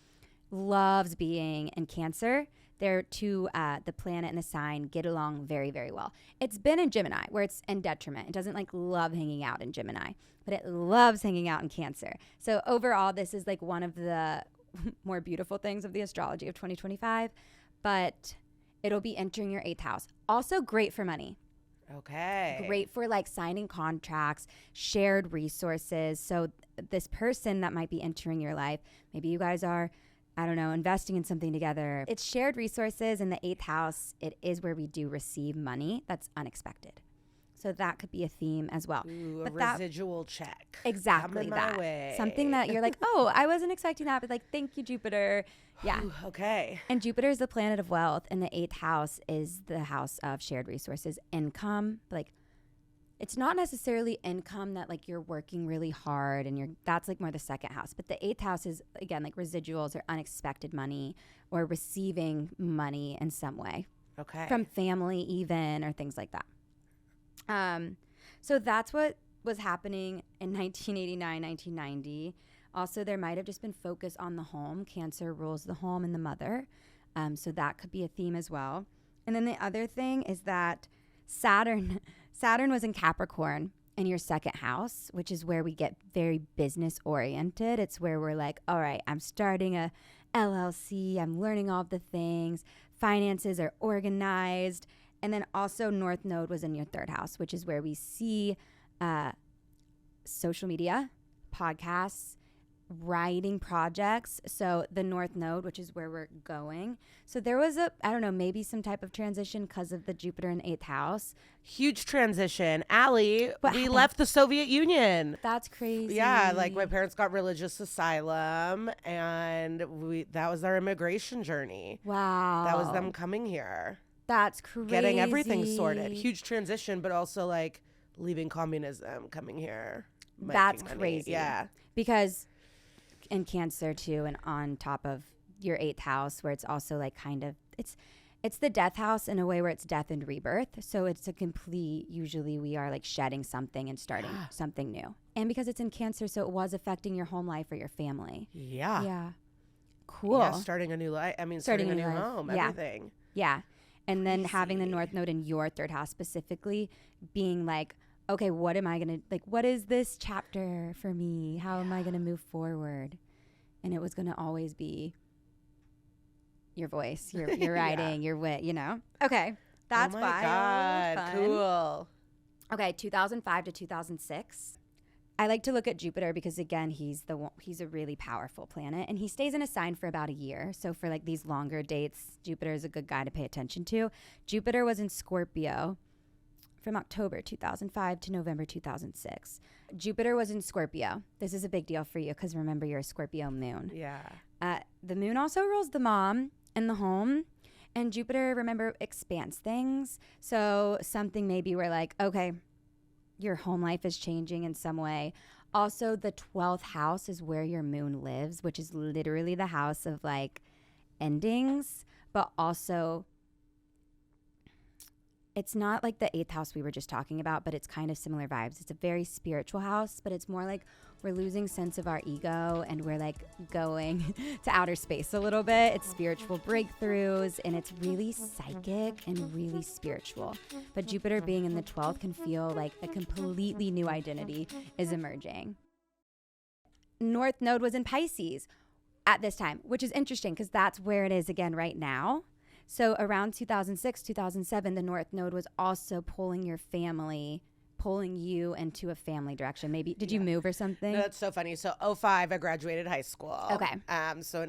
loves being in Cancer. They're the planet and the sign get along very, very well. It's been in Gemini where it's in detriment. It doesn't love hanging out in Gemini, but it loves hanging out in Cancer. So overall, this is one of the more beautiful things of the astrology of 2025, but it'll be entering your 8th house. Also great for money. Okay. Great for like signing contracts, shared resources. So this person that might be entering your life, maybe you guys are, I don't know, investing in something together. It's shared resources in the 8th house. It is where we do receive money that's unexpected. So that could be a theme as well. Ooh, but a residual check. Exactly Coming that. My way. Something that you're like, oh, I wasn't expecting that, but like, thank you, Jupiter. Yeah. Ooh, okay. And Jupiter is the planet of wealth, and the 8th house is the house of shared resources, income. Like, it's not necessarily income that like you're working really hard and that's like more the 2nd house. But the 8th house is, again, like residuals or unexpected money or receiving money in some way. Okay. From family even, or things like that. So that's what was happening in 1989, 1990. Also, there might have just been focus on the home. Cancer rules the home and the mother. So that could be a theme as well. And then the other thing is that Saturn was in Capricorn in your 2nd house, which is where we get very business oriented. It's where we're like, all right, I'm starting a LLC. I'm learning all of the things. Finances are organized. And then also North Node was in your 3rd house, which is where we see social media, podcasts, writing projects. So the North Node, which is where we're going. So there was maybe some type of transition because of the Jupiter in 8th house. Huge transition. Ally, we left the Soviet Union. That's crazy. Yeah, like my parents got religious asylum and that was our immigration journey. Wow. That was them coming here. That's crazy. Getting everything sorted. Huge transition, but also like leaving communism, coming here. That's crazy. Yeah. Because in Cancer too, and on top of your 8th house, where it's also like kind of, it's the death house in a way where it's death and rebirth. So it's a complete, usually we are like shedding something and starting something new. And because it's in Cancer, so it was affecting your home life or your family. Yeah. Yeah. Cool. Yeah, starting a new life. I mean, starting a new home, everything. Yeah. And then having the North Node in your 3rd house specifically being like, okay, what am I going to, like, what is this chapter for me? How am I going to move forward? And it was going to always be your voice, your writing, your wit, you know? Okay. That's oh my God, fun. Cool. Okay, 2005 to 2006. I like to look at Jupiter because, again, he's a really powerful planet, and he stays in a sign for about a year. So for like these longer dates, Jupiter is a good guy to pay attention to. Jupiter was in Scorpio from October 2005 to November 2006. Jupiter was in Scorpio. This is a big deal for you because remember, you're a Scorpio moon. Yeah. The moon also rules the mom and the home. And Jupiter, remember, expands things. So something maybe we're like, okay, your home life is changing in some way. Also, the 12th house is where your moon lives, which is literally the house of like endings, but also it's not like the 8th house we were just talking about, but it's kind of similar vibes. It's a very spiritual house, but it's more like we're losing sense of our ego and we're like going to outer space a little bit. It's spiritual breakthroughs and it's really psychic and really spiritual. But Jupiter being in the 12th can feel like a completely new identity is emerging. North Node was in Pisces at this time, which is interesting because that's where it is again right now. So around 2006, 2007, the North Node was also pulling you into a family direction. Maybe, did you move or something? No, that's so funny. So 2005, I graduated high school. Okay. So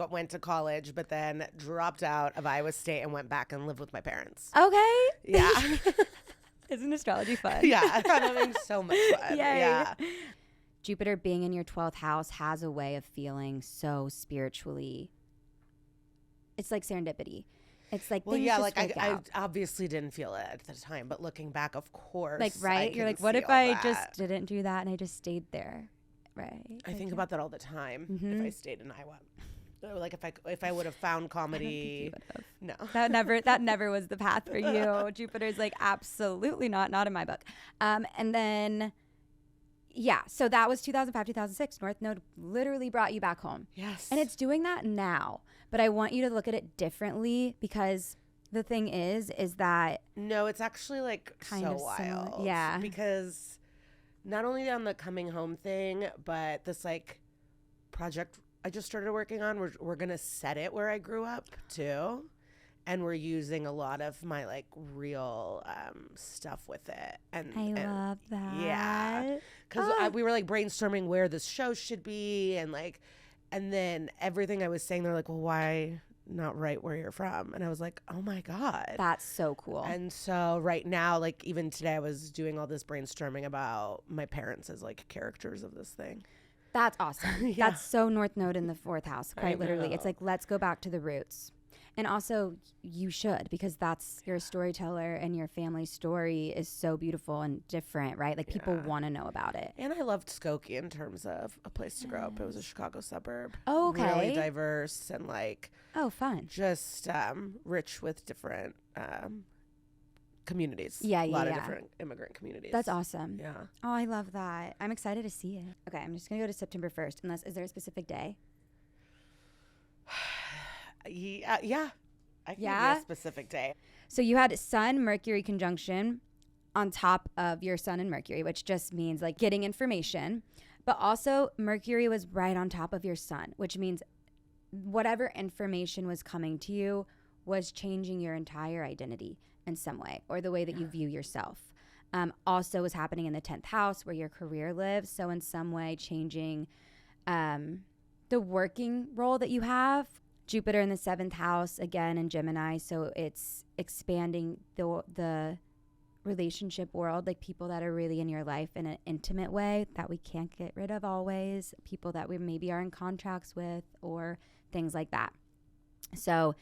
went to college, but then dropped out of Iowa State and went back and lived with my parents. Okay. Yeah. Isn't astrology fun? Yeah. I'm having so much fun. Yay. Yeah. Jupiter being in your 12th house has a way of feeling so spiritually. It's like serendipity. It's like, well, yeah, like I obviously didn't feel it at the time, but looking back, of course, like, right? You're like, what if I just didn't do that and I just stayed there, right? I think about that all the time. If I stayed in Iowa, like if I would have found comedy, no, that never was the path for you. Jupiter's like, absolutely not in my book. And then, yeah, so that was 2005, 2006. North Node literally brought you back home. Yes, and it's doing that now. But I want you to look at it differently because the thing is that... No, it's actually like kind of wild. Similar. Yeah. Because not only on the coming home thing, but this like project I just started working on. We're going to set it where I grew up too. And we're using a lot of my like real stuff with it. And love that. Yeah. Because we were like brainstorming where this show should be. And then everything I was saying, they're like, well, why not right where you're from? And I was like, oh my God. That's so cool. And so right now, like even today I was doing all this brainstorming about my parents as like characters of this thing. That's awesome. Yeah. That's so North Node in the 4th house, quite literally. It's like, let's go back to the roots. And also, you should, because that's your storyteller and your family story is so beautiful and different, right? Like, people want to know about it. And I loved Skokie in terms of a place to grow up. It was a Chicago suburb. Oh, okay. Really diverse and, like... Oh, fun. Just rich with different communities. Yeah, a lot of different immigrant communities. That's awesome. Yeah. Oh, I love that. I'm excited to see it. Okay, I'm just going to go to September 1st. Is there a specific day? Yeah. I can give you a specific day. So you had Sun-Mercury conjunction on top of your Sun and Mercury, which just means like getting information. But also Mercury was right on top of your Sun, which means whatever information was coming to you was changing your entire identity in some way, or the way that you view yourself. Also was happening in the 10th house where your career lives. So in some way changing the working role that you have. Jupiter in the 7th house, again in Gemini, so it's expanding the relationship world, like people that are really in your life in an intimate way that we can't get rid of always, people that we maybe are in contracts with or things like that. So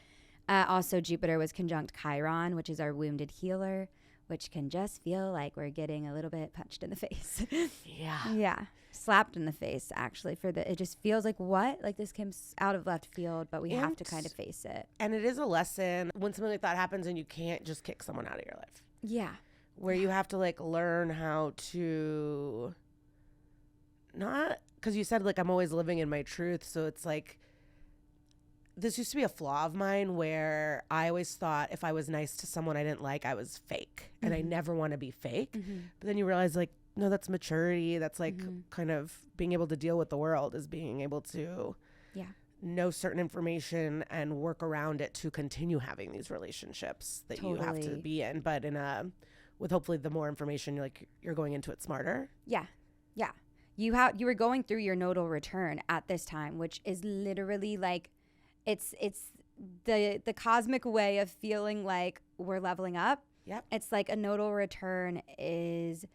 also Jupiter was conjunct Chiron, which is our wounded healer, which can just feel like we're getting a little bit punched in the face. Yeah. Slapped in the face, actually. It just feels like, what? Like this came out of left field, but we have to kind of face it. And it is a lesson when something like that happens and you can't just kick someone out of your life. Yeah. Where you have to like learn how to not, because you said like I'm always living in my truth. So it's like, this used to be a flaw of mine where I always thought if I was nice to someone I didn't like, I was fake. Mm-hmm. And I never want to be fake. Mm-hmm. But then you realize like, no, that's maturity. That's like kind of being able to deal with the world, is being able to know certain information and work around it to continue having these relationships that you have to be in. But with hopefully the more information, you're going into it smarter. Yeah. Yeah. You were going through your nodal return at this time, which is literally like, it's the cosmic way of feeling like we're leveling up. Yep. It's like a nodal return is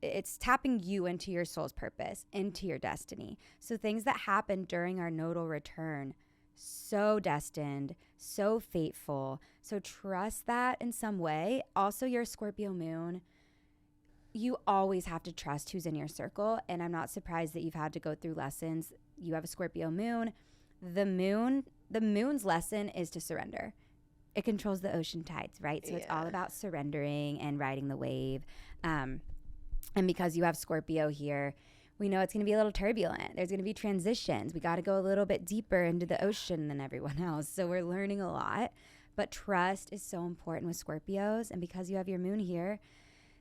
it's tapping you into your soul's purpose, into your destiny. So things that happen during our nodal return, so destined, so fateful. So trust that in some way. Also, your Scorpio moon, you always have to trust who's in your circle. And I'm not surprised that you've had to go through lessons. You have a Scorpio moon. The moon's lesson is to surrender. It controls the ocean tides, right? So it's all about surrendering and riding the wave. And because you have Scorpio here, we know it's going to be a little turbulent. There's going to be transitions. We got to go a little bit deeper into the ocean than everyone else. So we're learning a lot. But trust is so important with Scorpios. And because you have your moon here,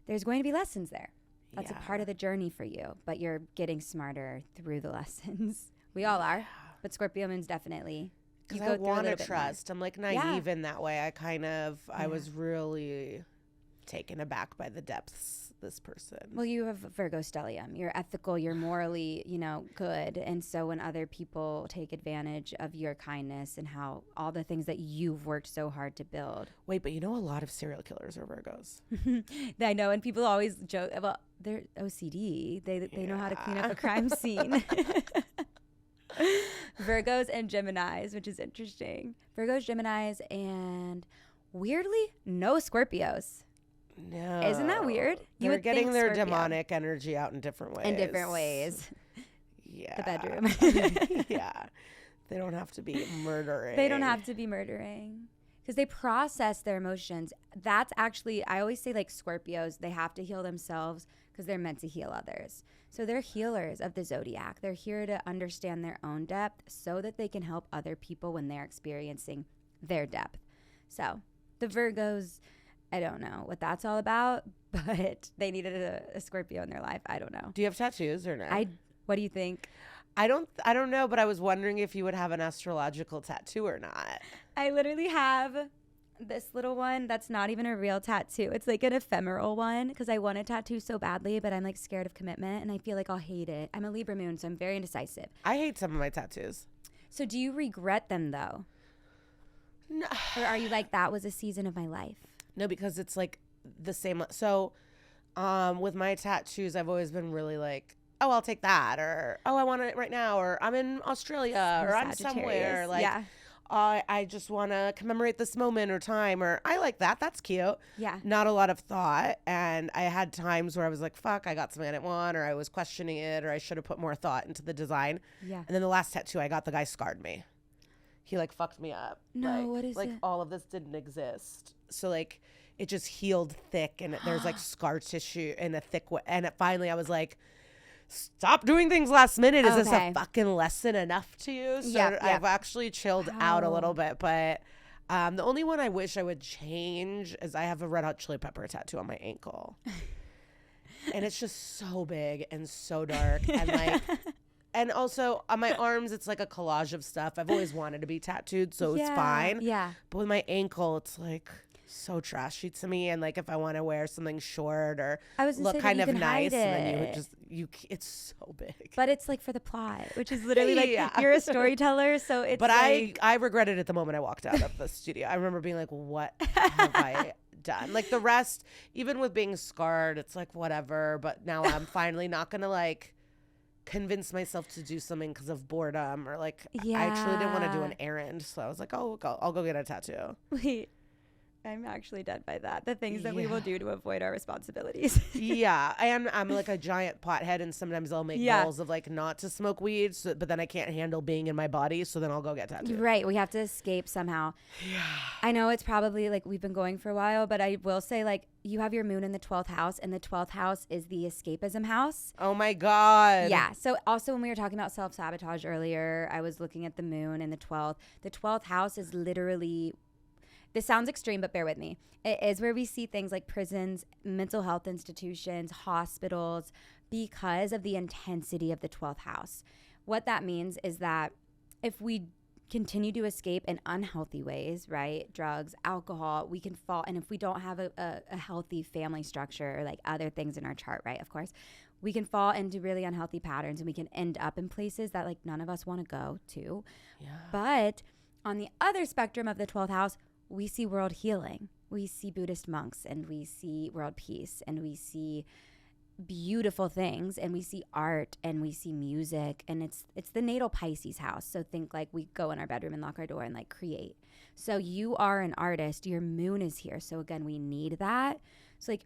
there's going to be lessons there. That's a part of the journey for you. But you're getting smarter through the lessons. We all are. But Scorpio moon's definitely... Because I want to trust. I'm like naive in that way. I was really taken aback by the depths this person. Well, you have Virgo stellium. You're ethical. You're morally, good. And so when other people take advantage of your kindness and how all the things that you've worked so hard to build. Wait, but a lot of serial killers are Virgos. I know. And people always joke about their OCD. They know how to clean up a crime scene. Virgos and Geminis, which is interesting. Virgos, Geminis, and weirdly, no Scorpios. No. Isn't that weird? They're getting their demonic energy out in different ways. Yeah. The bedroom. Yeah. They don't have to be murdering. Because they process their emotions. That's actually, I always say like Scorpios, they have to heal themselves because they're meant to heal others. So they're healers of the zodiac. They're here to understand their own depth so that they can help other people when they're experiencing their depth. So the Virgos, I don't know what that's all about, but they needed a Scorpio in their life. I don't know. Do you have tattoos or no? What do you think? I don't know, but I was wondering if you would have an astrological tattoo or not. I literally have this little one that's not even a real tattoo. It's like an ephemeral one because I want a tattoo so badly, but I'm like scared of commitment and I feel like I'll hate it. I'm a Libra moon, so I'm very indecisive. I hate some of my tattoos. So do you regret them though? No. Or are you like, that was a season of my life? No, because it's like the same. So with my tattoos, I've always been really like, oh, I'll take that, or oh, I want it right now, or I'm in Australia, or I'm somewhere. Like, yeah. I just want to commemorate this moment or time, or I like that. That's cute. Yeah. Not a lot of thought. And I had times where I was like, fuck, I got something I didn't want, or I was questioning it, or I should have put more thought into the design. Yeah. And then the last tattoo I got, the guy scarred me. He like fucked me up. No, like, what is like it? all of this didn't exist. So like it just healed thick, and there's like scar tissue in a thick way. And finally I was like, stop doing things last minute. Is this a fucking lesson enough to you? So I've actually chilled out a little bit, but the only one I wish I would change is I have a Red Hot Chili Pepper tattoo on my ankle. And it's just so big and so dark. And like, and also on my arms, it's like a collage of stuff. I've always wanted to be tattooed, so it's fine. Yeah. But with my ankle, it's like so trashy to me. And like if I want to wear something short or look kind of nice, and then you would just it's so big. But it's like for the plot, which is literally like you're a storyteller, so it's. But like, I regretted it the moment I walked out of the studio. I remember being like, what have I done? Like the rest, even with being scarred, it's like whatever. But now I'm finally not gonna like convince myself to do something because of boredom, or like I actually didn't want to do an errand, so I was like, oh, I'll go get a tattoo. Wait, I'm actually dead by that. The things that we will do to avoid our responsibilities. I'm like a giant pothead, and sometimes I'll make goals of like not to smoke weed, but then I can't handle being in my body, so then I'll go get tattooed. Right, we have to escape somehow. Yeah. I know it's probably like we've been going for a while, but I will say like you have your moon in the 12th house, and the 12th house is the escapism house. Oh my God. Yeah. So also when we were talking about self-sabotage earlier, I was looking at the moon in the 12th. The 12th house is literally, this sounds extreme, but bear with me. It is where we see things like prisons, mental health institutions, hospitals, because of the intensity of the 12th house. What that means is that if we continue to escape in unhealthy ways, right? Drugs, alcohol, we can fall. And if we don't have a healthy family structure or like other things in our chart, right? Of course, we can fall into really unhealthy patterns, and we can end up in places that like none of us want to go to. Yeah. But on the other spectrum of the 12th house, we see world healing. We see Buddhist monks, and we see world peace, and we see beautiful things, and we see art, and we see music, and it's the natal Pisces house. So think like we go in our bedroom and lock our door and like create. So you are an artist. Your moon is here. So again, we need that. So like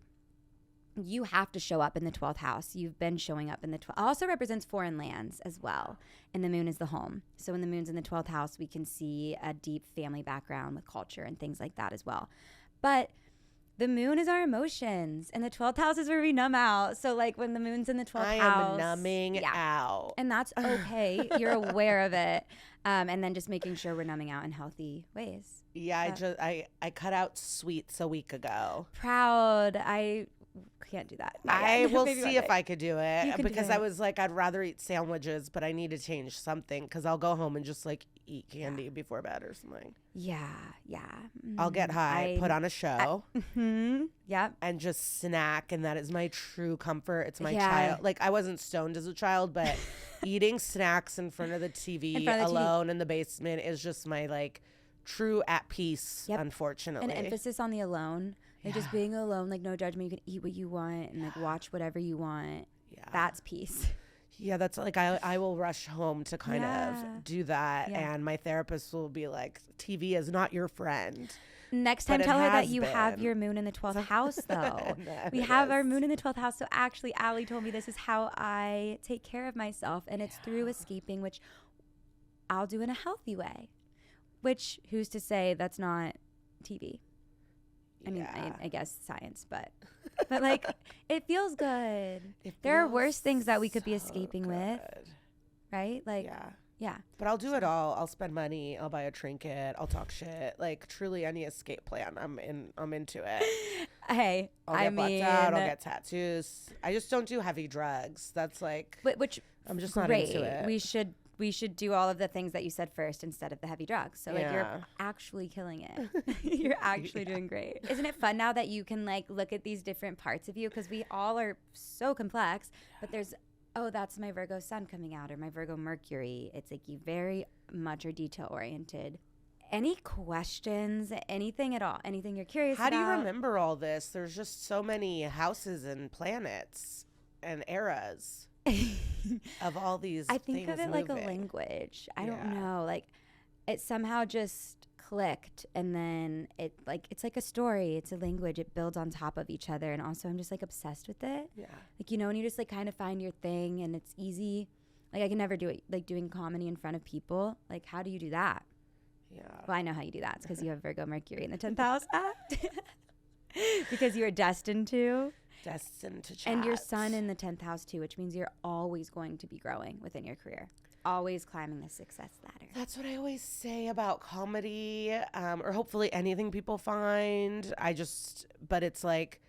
you have to show up in the 12th house. You've been showing up in the 12th. Also represents foreign lands as well. And the moon is the home. So when the moon's in the 12th house, we can see a deep family background with culture and things like that as well. But the moon is our emotions, and the 12th house is where we numb out. So like when the moon's in the 12th house, I am numbing out. And that's okay. You're aware of it. And then just making sure we're numbing out in healthy ways. Yeah, I cut out sweets a week ago. Proud. I can't do that. I will see if I could do it, because I was like, I'd rather eat sandwiches, but I need to change something, because I'll go home and just like eat candy before bed or something. Yeah. I'll get high, put on a show, yep, and just snack, and that is my true comfort. It's my child. Like I wasn't stoned as a child, but eating snacks in front of the TV alone in the basement is just my like true at peace. Unfortunately, an emphasis on the alone. Like just being alone, like no judgment. You can eat what you want and like watch whatever you want. Yeah, that's peace. Yeah, that's like I will rush home to kind of do that, and my therapist will be like, "TV is not your friend." Next time, tell her that you have your moon in the 12th house, though. We have our moon in the 12th house. So actually, Ally told me this is how I take care of myself, and it's through escaping, which I'll do in a healthy way. Which who's to say that's not TV? I mean, I guess science, but like it feels good. There are worse things that we could be escaping with, right? Like Yeah. But I'll do it all. I'll spend money. I'll buy a trinket. I'll talk shit. Like, truly any escape plan. I'm into it. Hey, I'll get blacked out. I'll get tattoos. I just don't do heavy drugs. That's like, which I'm just not into it. We should do all of the things that you said first instead of the heavy drugs. So like you're actually killing it. You're actually doing great. Isn't it fun now that you can like look at these different parts of you? Because we all are so complex, but there's, oh, that's my Virgo sun coming out or my Virgo Mercury. It's like you very much are detail oriented. Any questions, anything at all, anything you're curious about? How do you remember all this? There's just so many houses and planets and eras. Of all these I think of it moving. like a language. I don't know. Like it somehow just clicked, and then it's like a story. It's a language. It builds on top of each other, and also I'm just like obsessed with it. Yeah. Like, you know, and you just like kind of find your thing, and it's easy. Like I can never do it, like doing comedy in front of people. Like, how do you do that? Yeah. Well, I know how you do that. It's because you have Virgo Mercury in the 10th house. Because you are destined to chat. And your sun in the 10th house too, which means you're always going to be growing within your career. Always climbing the success ladder. That's what I always say about comedy, or hopefully anything people find. But it's like,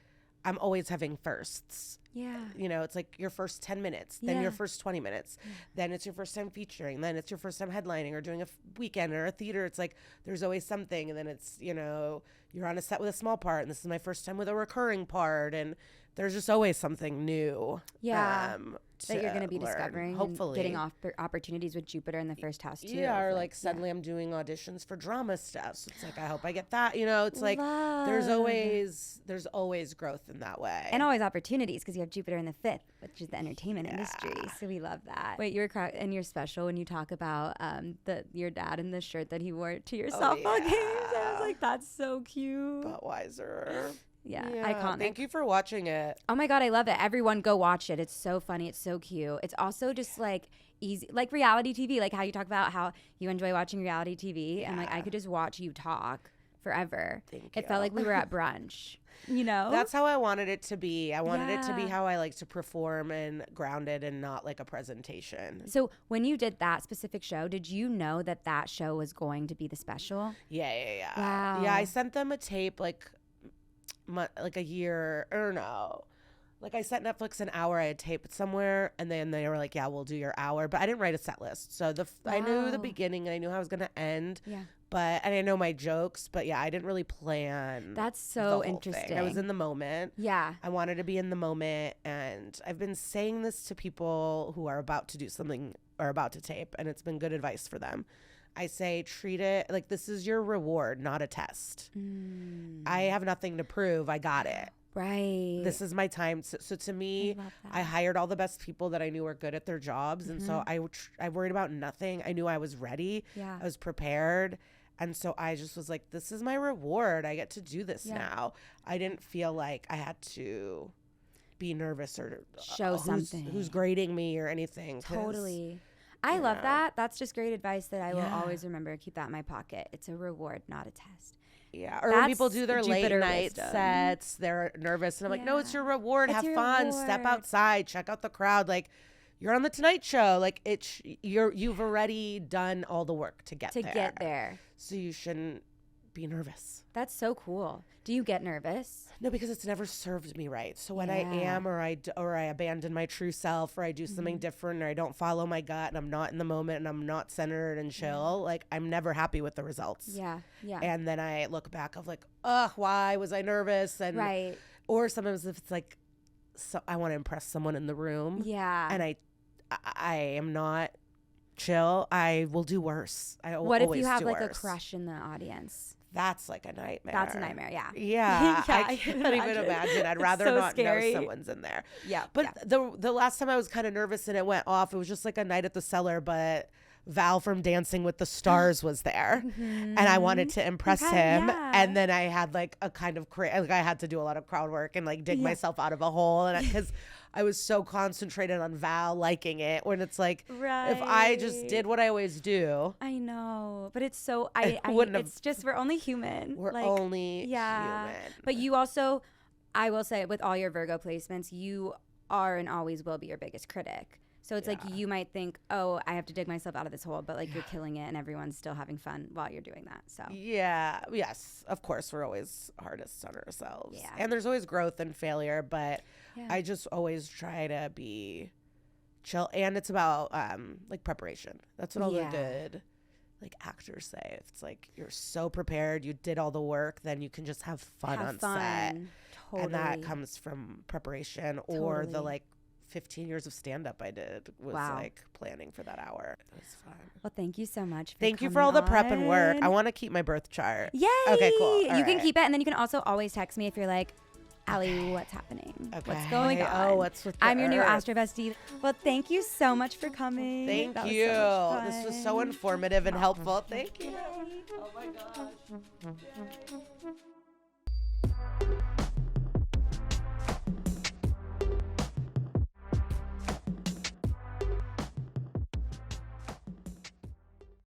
I'm always having firsts. Yeah. You know, it's like your first 10 minutes, then your first 20 minutes, then it's your first time featuring, then it's your first time headlining or doing a weekend or a theater. It's like, there's always something. And then it's, you know, you're on a set with a small part, and this is my first time with a recurring part. And there's just always something new. Yeah. That you're going to be discovering. Hopefully. And getting opportunities with Jupiter in the first house too. Yeah. Or like suddenly I'm doing auditions for drama stuff. So it's like, I hope I get that. You know, it's like there's always growth in that way. And always opportunities because you have Jupiter in the 5th, which is the entertainment industry. So we love that. Wait, and you're special when you talk about your dad and the shirt that he wore to your softball games. I was like, that's so cute. Budweiser. Yeah, iconic. Thank you for watching it. Oh my God, I love it. Everyone go watch it. It's so funny. It's so cute. It's also just like easy, like reality TV, like how you talk about how you enjoy watching reality TV. Yeah. And like I could just watch you talk forever. It felt like we were at brunch, you know? That's how I wanted it to be. I wanted it to be how I like to perform and grounded and not like a presentation. So when you did that specific show, did you know that show was going to be the special? Yeah. Wow. Yeah, I sent them a tape like a year or no. Like I sent Netflix an hour, I had taped it somewhere, and then they were like, yeah, we'll do your hour. But I didn't write a set list. So I knew the beginning and I knew how I was going to end. Yeah. And I know my jokes, but yeah, I didn't really plan. That's so interesting. Thing. I was in the moment. Yeah. I wanted to be in the moment. And I've been saying this to people who are about to do something or about to tape, and it's been good advice for them. I say, treat it like this is your reward, not a test. I have nothing to prove. I got it. Right. This is my time. So to me, I hired all the best people that I knew were good at their jobs. And so I worried about nothing. I knew I was ready. Yeah. I was prepared. And so I just was like, this is my reward. I get to do this now. I didn't feel like I had to be nervous or show something. Who's grading me or anything. Totally. I love that. That's just great advice that I will always remember. Keep that in my pocket. It's a reward, not a test. Yeah. Or when people do their Jupiter late night sets, they're nervous. And I'm like, no, it's your reward. Have fun. Reward. Step outside. Check out the crowd. Like, you're on the Tonight Show. Like, you've already done all the work to get there. So you shouldn't be nervous. That's so cool. Do you get nervous? No, because it's never served me right. So when I am or I abandon my true self or I do something different or I don't follow my gut and I'm not in the moment and I'm not centered and chill, like I'm never happy with the results. Yeah. And then I look back of like, why was I nervous? And or sometimes if it's like, so I want to impress someone in the room. Yeah. And I am not chill. I will do worse. What if you have like a crush in the audience? That's like a nightmare. That's a nightmare, yeah. Yeah, I can't even imagine. I'd rather not know someone's in there. Yeah. But the last time I was kind of nervous and it went off, it was just like a night at the cellar, but Val from Dancing with the Stars was there. And I wanted to impress him. Yeah. And then I had like a kind of I had to do a lot of crowd work and like dig myself out of a hole. And because I was so concentrated on Val liking it, when it's like, if I just did what I always do. I know, but it's so, it's just, we're only human. We're only human. But you also, I will say with all your Virgo placements, you are and always will be your biggest critic. So it's like you might think, oh, I have to dig myself out of this hole, but like you're killing it and everyone's still having fun while you're doing that. So yes, of course, we're always hardest on ourselves. Yeah. And there's always growth and failure, but I just always try to be chill. And it's about like preparation. That's what all the good like actors say. If it's like you're so prepared, you did all the work, then you can just have fun on set. Totally. And that comes from preparation or the like 15 years of stand-up I did was like planning for that hour. It was fun. Well, thank you so much. Thank you for all the prep and work. I want to keep my birth chart. Yay! Okay, cool. You can keep it, and then you can also always text me if you're like, Ally, what's happening? Okay. What's going on? Oh, what's with the I'm your new Earth? Astro Bestie. Well, thank you so much for coming. Thank That you. Was so much This was fun. so informative and helpful. Thank you. Yay. Oh my gosh.